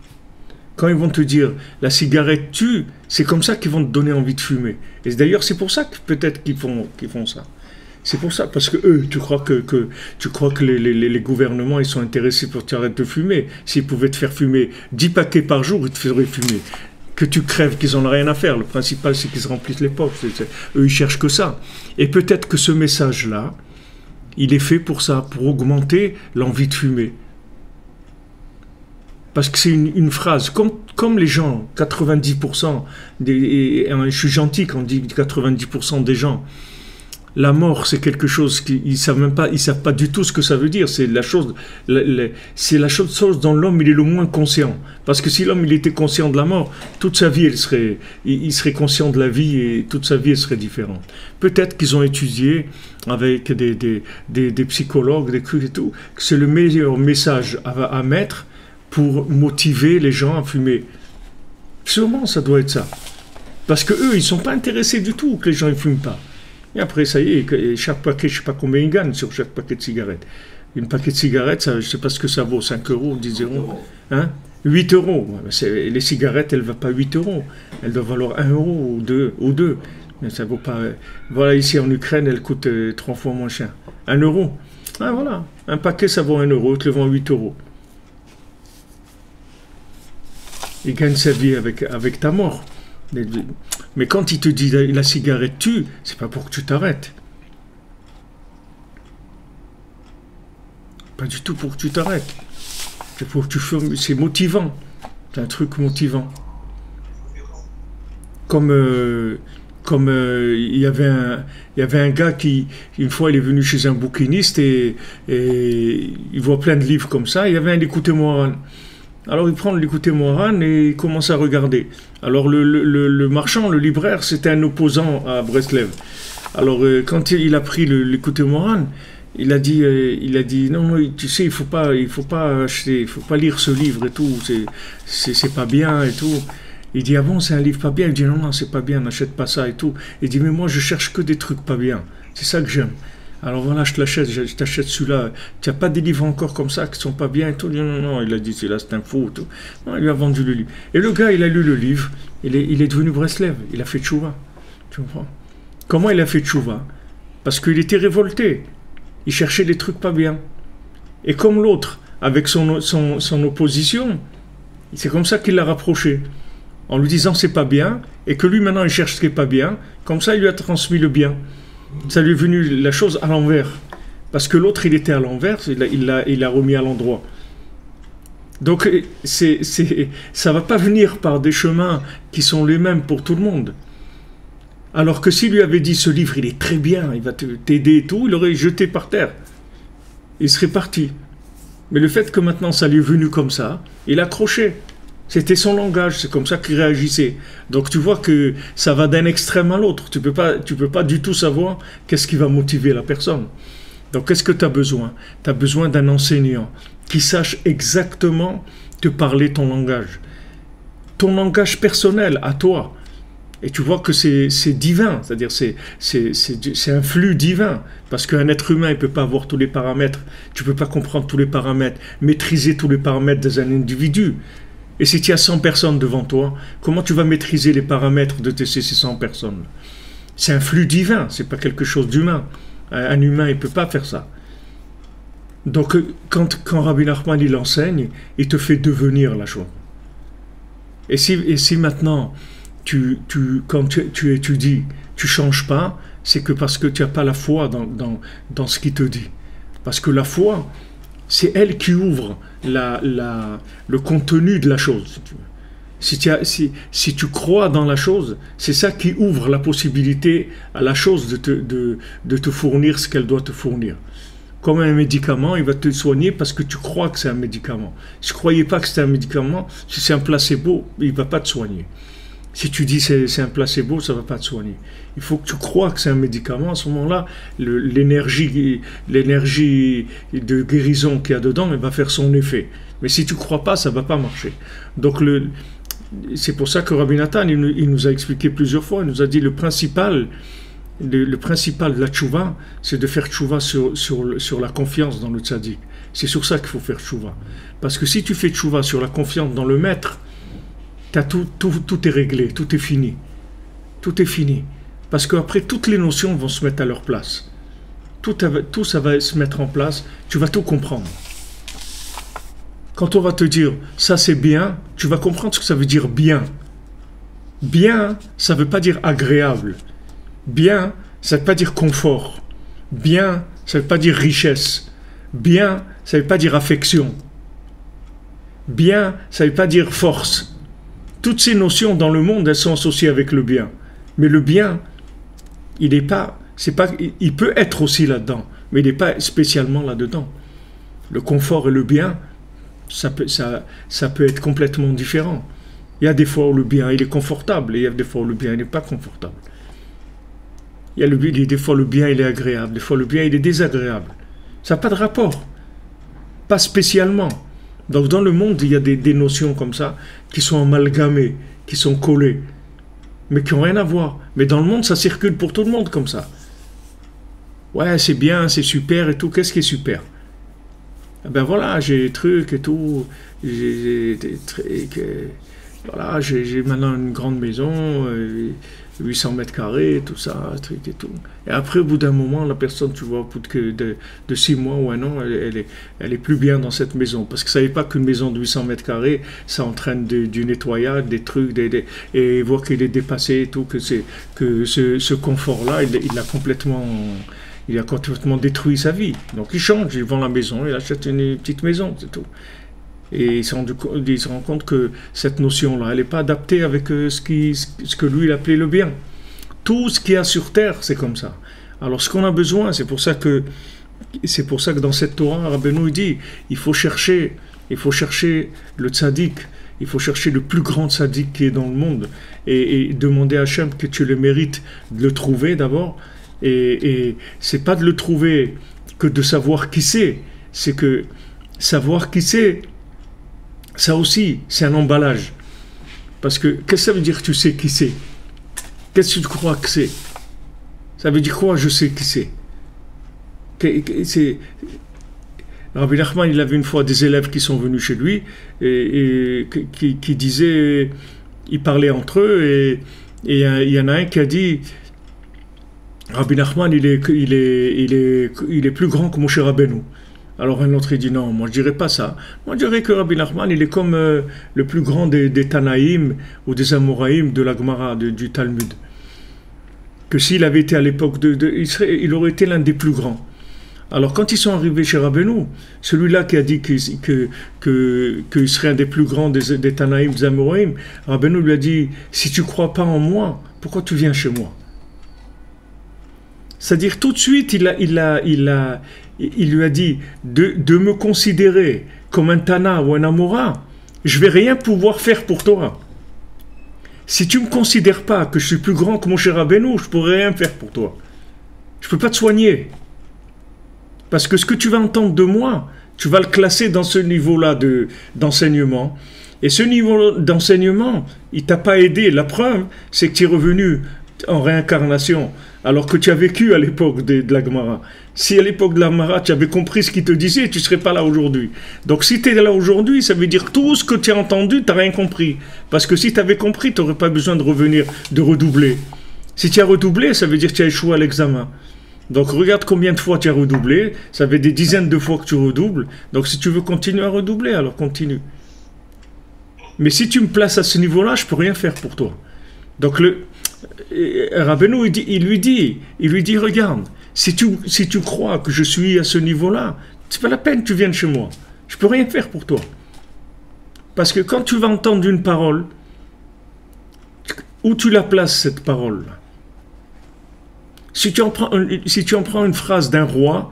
Quand ils vont te dire la cigarette tue, c'est comme ça qu'ils vont te donner envie de fumer. Et d'ailleurs, c'est pour ça que peut-être qu'ils font ça. C'est pour ça, parce que eux, tu crois que les gouvernements ils sont intéressés pour que tu arrêtes de fumer. S'ils pouvaient te faire fumer 10 paquets par jour, ils te feraient fumer. Que tu crèves, qu'ils n'en ont rien à faire. Le principal, c'est qu'ils se remplissent les poches. Eux, ils cherchent que ça. Et peut-être que ce message-là, il est fait pour ça, pour augmenter l'envie de fumer. Parce que c'est une phrase, comme les gens, 90%, et je suis gentil quand on dit 90% des gens, la mort c'est quelque chose qu'ils savent pas du tout ce que ça veut dire, c'est la chose dont l'homme il est le moins conscient. Parce que si l'homme il était conscient de la mort, toute sa vie il serait conscient de la vie et toute sa vie elle serait différente. Peut-être qu'ils ont étudié avec des psychologues, des trucs et tout, que c'est le meilleur message à mettre pour motiver les gens à fumer. Sûrement, ça doit être ça. Parce que eux, ils ne sont pas intéressés du tout que les gens ne fument pas. Et après, ça y est, chaque paquet, je ne sais pas combien ils gagnent sur chaque paquet de cigarettes. Une paquet de cigarettes, ça, je ne sais pas ce que ça vaut, 5 euros, 10 euros, hein? 8 euros. Les cigarettes, elles ne valent pas 8 euros. Elles doivent valoir 1 euro ou 2. Mais ça vaut pas. Voilà, ici en Ukraine, elles coûtent 3 fois moins cher. 1 euro. Ah, voilà. Un paquet, ça vaut 1 euro. Ils te le vendent 8 euros. Il gagne sa vie avec ta mort. Mais quand il te dit la cigarette tue, c'est pas pour que tu t'arrêtes. Pas du tout pour que tu t'arrêtes. C'est pour que tu fumes. C'est motivant. C'est un truc motivant. Comme il y avait un gars qui, une fois, il est venu chez un bouquiniste et il voit plein de livres comme ça. Il y avait un Likutei Moharan. Alors il prend le Likutei Moharan et il commence à regarder. Alors le marchand, le libraire, c'était un opposant à Breslev. Alors quand il a pris le Likutei Moharan, il a dit non, tu sais, il faut pas acheter, il faut pas lire ce livre et tout, c'est pas bien et tout. Il dit ah bon, c'est un livre pas bien. Il dit non, c'est pas bien, n'achète pas ça et tout. Il dit mais moi je cherche que des trucs pas bien, c'est ça que j'aime. Alors voilà, je te l'achète, je t'achète celui-là. Tu n'as pas des livres encore comme ça qui sont pas bien et tout. Non, non, non, il a dit, c'est là, c'est un faux. Tout. Non, il lui a vendu le livre. Et le gars, il a lu le livre, il est devenu Breslev, il a fait tchouva. Tu comprends? Comment il a fait tchouva? Parce qu'il était révolté. Il cherchait des trucs pas bien. Et comme l'autre, avec son opposition, c'est comme ça qu'il l'a rapproché. En lui disant c'est pas bien, et que lui maintenant il cherche ce qui est pas bien, comme ça il lui a transmis le bien. Ça lui est venu la chose à l'envers. Parce que l'autre il était à l'envers, il l'a remis à l'endroit. Donc ça va pas venir par des chemins qui sont les mêmes pour tout le monde. Alors que s'il lui avait dit ce livre il est très bien, il va t'aider et tout, il aurait jeté par terre. Il serait parti. Mais le fait que maintenant ça lui est venu comme ça, il a accroché. C'était son langage, c'est comme ça qu'il réagissait. Donc tu vois que ça va d'un extrême à l'autre. Tu peux pas du tout savoir qu'est-ce qui va motiver la personne. Donc qu'est-ce que tu as besoin? Tu as besoin d'un enseignant qui sache exactement te parler ton langage personnel à toi. Et tu vois que c'est divin, c'est-à-dire c'est un flux divin. Parce qu'un être humain, il ne peut pas avoir tous les paramètres. Tu ne peux pas comprendre tous les paramètres, maîtriser tous les paramètres d'un individu. Et si tu as 100 personnes devant toi, comment tu vas maîtriser les paramètres de ces 100 personnes? C'est un flux divin, ce n'est pas quelque chose d'humain. Un humain, il ne peut pas faire ça. Donc, quand Rabbi Nachman, il enseigne, il te fait devenir la chose. Et si maintenant, quand tu étudies, tu ne changes pas, c'est que parce que tu n'as pas la foi dans ce qu'il te dit. Parce que la foi, c'est elle qui ouvre le contenu de la chose. Si tu crois dans la chose, c'est ça qui ouvre la possibilité à la chose de te fournir ce qu'elle doit te fournir. Comme un médicament, il va te soigner parce que tu crois que c'est un médicament. Si tu ne croyais pas que c'était un médicament, si c'est un placebo, il ne va pas te soigner. Si tu dis c'est un placebo, ça ne va pas te soigner. Il faut que tu crois que c'est un médicament. À ce moment-là, l'énergie de guérison qu'il y a dedans, elle va faire son effet. Mais si tu ne crois pas, ça ne va pas marcher. Donc c'est pour ça que Rabbi Nathan, il nous a expliqué plusieurs fois, il nous a dit le principal de la tchouva, c'est de faire tchouva sur la confiance dans le tzaddik. C'est sur ça qu'il faut faire tchouva. Parce que si tu fais tchouva sur la confiance dans le maître, tout est réglé, tout est fini. Tout est fini. Parce qu'après, toutes les notions vont se mettre à leur place. Tout ça va se mettre en place, tu vas tout comprendre. Quand on va te dire, ça c'est bien, tu vas comprendre ce que ça veut dire bien. Bien, ça ne veut pas dire agréable. Bien, ça ne veut pas dire confort. Bien, ça ne veut pas dire richesse. Bien, ça ne veut pas dire affection. Bien, ça ne veut pas dire force. Toutes ces notions dans le monde, elles sont associées avec le bien. Mais le bien, il peut être aussi là-dedans, mais il n'est pas spécialement là-dedans. Le confort et le bien, ça peut être complètement différent. Il y a des fois où le bien, il est confortable, et il y a des fois où le bien, il n'est pas confortable. Il y a des fois où le bien, il est agréable, des fois le bien, il est désagréable. Ça n'a pas de rapport. Pas spécialement. Donc dans le monde, il y a des notions comme ça qui sont amalgamées, qui sont collées, mais qui n'ont rien à voir. Mais dans le monde, ça circule pour tout le monde comme ça. Ouais, c'est bien, c'est super et tout. Qu'est-ce qui est super? Eh ben voilà, j'ai des trucs et tout. J'ai des trucs. Voilà, j'ai maintenant une grande maison, 800 mètres carrés, tout ça, truc et tout. Et après, au bout d'un moment, la personne, tu vois, au bout de 6 mois ou un an, elle est plus bien dans cette maison. Parce que ça ne savait pas qu'une maison de 800 mètres carrés, ça entraîne du nettoyage, des trucs, et voir qu'il est dépassé et tout, que ce confort-là, il a complètement détruit sa vie. Donc il change, il vend la maison, il achète une petite maison, c'est tout. Et il se rend compte que cette notion-là, elle n'est pas adaptée avec ce que lui, il appelait le bien. Tout ce qu'il y a sur terre, c'est comme ça. Alors, ce qu'on a besoin, c'est pour ça que dans cette Torah, Rabbeinu dit, il faut chercher le tzaddik, il faut chercher le plus grand tzaddik qui est dans le monde, et demander à Hachem que tu le mérites de le trouver d'abord. Et c'est pas de le trouver que de savoir qui c'est que savoir qui c'est, ça aussi, c'est un emballage. Parce que, qu'est-ce que ça veut dire tu sais qui c'est? Qu'est-ce que tu crois que c'est? Ça veut dire quoi je sais qui c'est? Rabbi Nachman, il avait une fois des élèves qui sont venus chez lui et qui disaient, ils parlaient entre eux et il y en a un qui a dit, Rabbi Nachman, il est plus grand que Moshe Rabbeinu. Alors un autre il dit non, moi je dirais pas ça. Moi je dirais que Rabbi Nachman, il est comme le plus grand des Tanaïm ou des Amoraïm de la Gemara, du Talmud. Que s'il avait été à l'époque il aurait été l'un des plus grands. Alors quand ils sont arrivés chez Rabbeinu, celui-là qui a dit qu'il serait un des plus grands des Tanaïm, des Amoraïm, Rabbeinu lui a dit, si tu crois pas en moi, pourquoi tu viens chez moi? C'est-à-dire tout de suite, il lui a dit de me considérer comme un Tana ou un Amora, je vais rien pouvoir faire pour toi. Si tu ne me considères pas que je suis plus grand que mon cher Rabbeinu, je ne pourrai rien faire pour toi. Je ne peux pas te soigner. Parce que ce que tu vas entendre de moi, tu vas le classer dans ce niveau-là d'enseignement. Et ce niveau d'enseignement, il ne t'a pas aidé. La preuve, c'est que tu es revenu en réincarnation, alors que tu as vécu à l'époque de la Gemara. Si à l'époque de la Gemara, tu avais compris ce qu'il te disait, tu ne serais pas là aujourd'hui. Donc si tu es là aujourd'hui, ça veut dire que tout ce que tu as entendu, tu n'as rien compris. Parce que si tu avais compris, tu n'aurais pas besoin de revenir, de redoubler. Si tu as redoublé, ça veut dire que tu as échoué à l'examen. Donc regarde combien de fois tu as redoublé, ça fait des dizaines de fois que tu redoubles. Donc si tu veux continuer à redoubler, alors continue. Mais si tu me places à ce niveau-là, je ne peux rien faire pour toi. Donc Rabbeinu, il lui dit, regarde, si tu crois que je suis à ce niveau-là, c'est pas la peine que tu viennes chez moi. Je peux rien faire pour toi. Parce que quand tu vas entendre une parole, où tu la places cette parole? Si tu en prends une phrase d'un roi,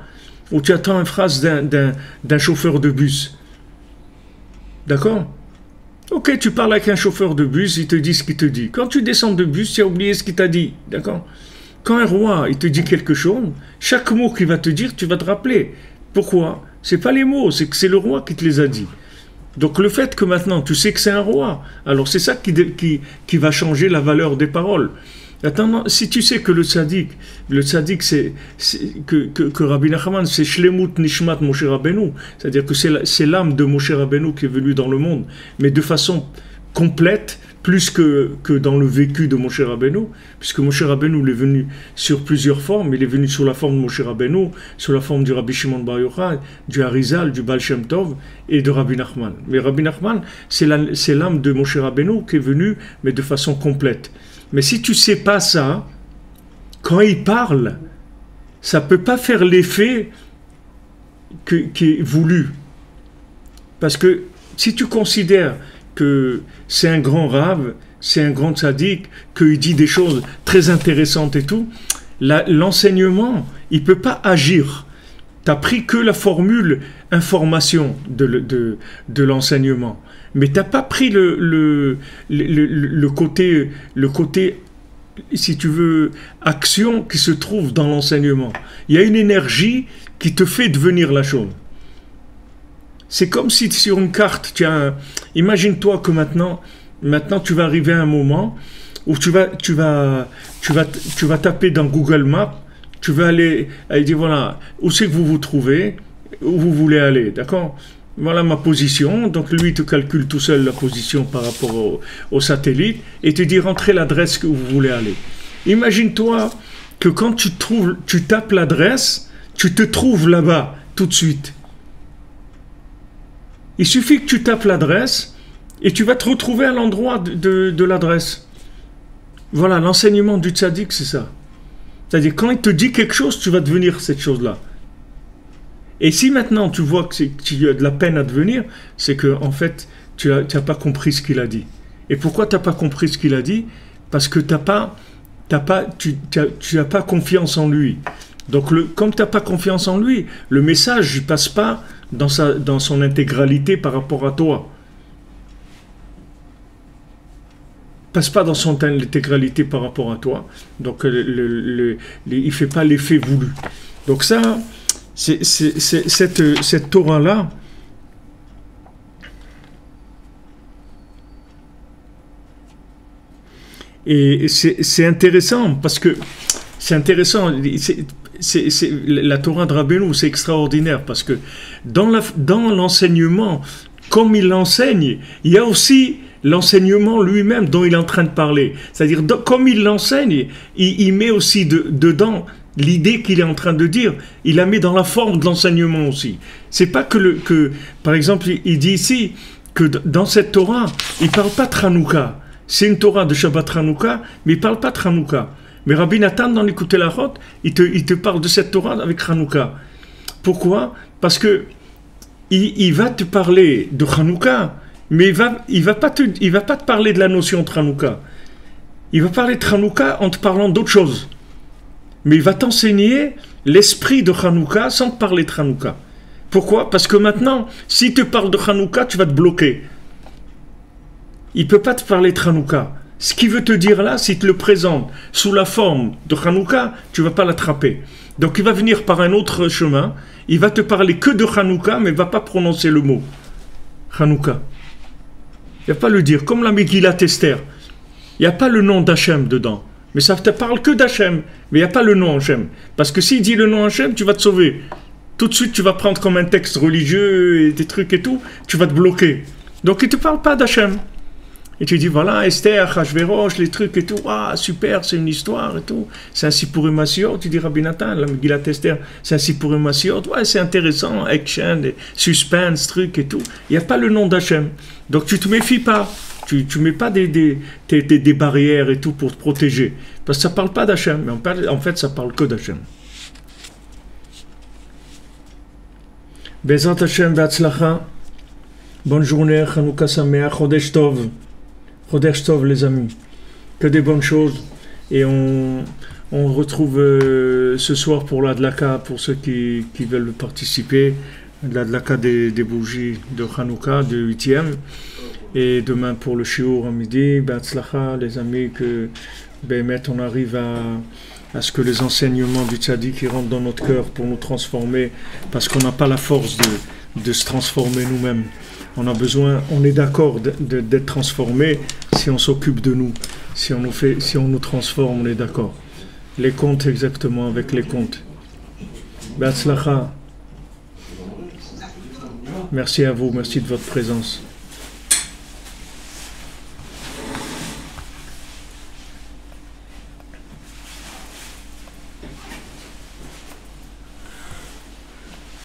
ou tu attends une phrase d'un chauffeur de bus, d'accord? Ok, tu parles avec un chauffeur de bus, il te dit ce qu'il te dit. Quand tu descends de bus, tu as oublié ce qu'il t'a dit, d'accord? Quand un roi, il te dit quelque chose, chaque mot qu'il va te dire, tu vas te rappeler. Pourquoi? C'est pas les mots, c'est que c'est le roi qui te les a dit. Donc le fait que maintenant, tu sais que c'est un roi, alors c'est ça qui va changer la valeur des paroles. Attends, si tu sais que le tzaddik c'est que Rabbi Nachman, c'est Shlemut Nishmat Moshe Rabbeinu, c'est-à-dire que c'est l'âme de Moshe Rabbeinu qui est venue dans le monde, mais de façon complète, plus que dans le vécu de Moshe Rabbeinu, puisque Moshe Rabbeinu il est venu sur plusieurs formes, il est venu sous la forme de Moshe Rabbeinu, sous la forme du Rabbi Shimon Bar Yochai, du Harizal, du Baal Shem Tov et de Rabbi Nachman. Mais Rabbi Nachman, c'est l'âme de Moshe Rabbeinu qui est venue, mais de façon complète. Mais si tu ne sais pas ça, quand il parle, ça ne peut pas faire l'effet qui est voulu. Parce que si tu considères que c'est un grand rave, c'est un grand tzaddik, qu'il dit des choses très intéressantes et tout, l'enseignement, il ne peut pas agir. Tu n'as pris que la formule information de l'enseignement. Mais tu n'as pas pris le côté, si tu veux, action qui se trouve dans l'enseignement. Il y a une énergie qui te fait devenir la chose. C'est comme si sur une carte, imagine-toi que maintenant tu vas arriver à un moment où tu vas taper dans Google Maps, tu vas aller, il dit voilà, où c'est que vous vous trouvez, où vous voulez aller, d'accord? Voilà ma position, donc lui te calcule tout seul la position par rapport au satellite et te dit rentrez l'adresse que vous voulez aller. Imagine-toi que quand tu tapes l'adresse, tu te trouves là-bas tout de suite. Il suffit que tu tapes l'adresse et tu vas te retrouver à l'endroit de l'adresse. Voilà, l'enseignement du tzaddik, c'est ça. C'est-à-dire quand il te dit quelque chose, tu vas devenir cette chose-là. Et si maintenant tu vois que tu as de la peine à devenir, c'est que en fait, tu n'as pas compris ce qu'il a dit. Et pourquoi tu n'as pas compris ce qu'il a dit? Parce que tu n'as pas confiance en lui. Donc, comme tu n'as pas confiance en lui, le message ne passe pas dans son intégralité par rapport à toi. Passe pas dans son intégralité par rapport à toi. Donc, il ne fait pas l'effet voulu. Donc ça... cette Torah-là, et c'est intéressant, parce que c'est intéressant, la Torah de Rabbeinu, c'est extraordinaire parce que dans l'enseignement, comme il l'enseigne, il y a aussi l'enseignement lui-même dont il est en train de parler. C'est-à-dire, comme il l'enseigne, il met aussi dedans l'idée qu'il est en train de dire, il la met dans la forme de l'enseignement aussi. C'est pas que par exemple, il dit ici que dans cette Torah, il ne parle pas de Hanouka. C'est une Torah de Shabbat Hanouka, mais il ne parle pas de Hanouka. Mais Rabbi Nathan, dans l'Écouter la Rote, il te parle de cette Torah avec Hanouka. Pourquoi? Parce que il va te parler de Hanouka, mais il va pas te parler de la notion de Hanouka. Il va parler de Hanouka en te parlant d'autre chose. Mais il va t'enseigner l'esprit de Hanouka sans te parler de Hanouka. Pourquoi? Parce que maintenant, s'il te parle de Hanouka, tu vas te bloquer. Il ne peut pas te parler de Hanouka. Ce qu'il veut te dire là, s'il te le présente sous la forme de Hanouka, tu ne vas pas l'attraper. Donc il va venir par un autre chemin, il va te parler que de Hanouka, mais il ne va pas prononcer le mot Hanouka. Il ne va pas le dire, comme la Megillat Esther. Il n'y a pas le nom d'Hachem dedans. Mais ça ne te parle que d'Hachem, mais il n'y a pas le nom Hachem. Parce que s'il dit le nom Hachem, tu vas te sauver. Tout de suite, tu vas prendre comme un texte religieux et des trucs et tout, tu vas te bloquer. Donc il ne te parle pas d'Hachem. Et tu dis, voilà, Esther, Hachvérosh, les trucs et tout, ah, super, c'est une histoire et tout. C'est un Sippurim Masiot, tu dis, Rabbi Nathan, la Megillat Esther, c'est un Sippurim Masiot, ouais, c'est intéressant, action, suspense, trucs et tout. Il n'y a pas le nom d'Hachem. Donc tu ne te méfies pas. Tu ne mets pas des barrières et tout pour te protéger. Parce que ça ne parle pas d'Hachem, mais en fait, ça parle que d'Hachem. Bezat Hashem, Be'atzlacha. Bonne journée, Chanukah Sameach, Chodesh Tov. Chodesh Tov, les amis. Que des bonnes choses. Et on retrouve ce soir pour la Dlaka, pour ceux qui veulent participer, la Dlaka des bougies de Chanukah, de 8e. Et demain pour le shiur à midi, Be'atzlacha, les amis, que on arrive à ce que les enseignements du tzaddik rentrent dans notre cœur pour nous transformer, parce qu'on n'a pas la force de se transformer nous-mêmes. On a besoin, on est d'accord d'être transformé si on s'occupe de nous. Si on nous transforme, on est d'accord. Les comptes exactement avec les comptes. Be'atzlacha. Merci à vous, merci de votre présence.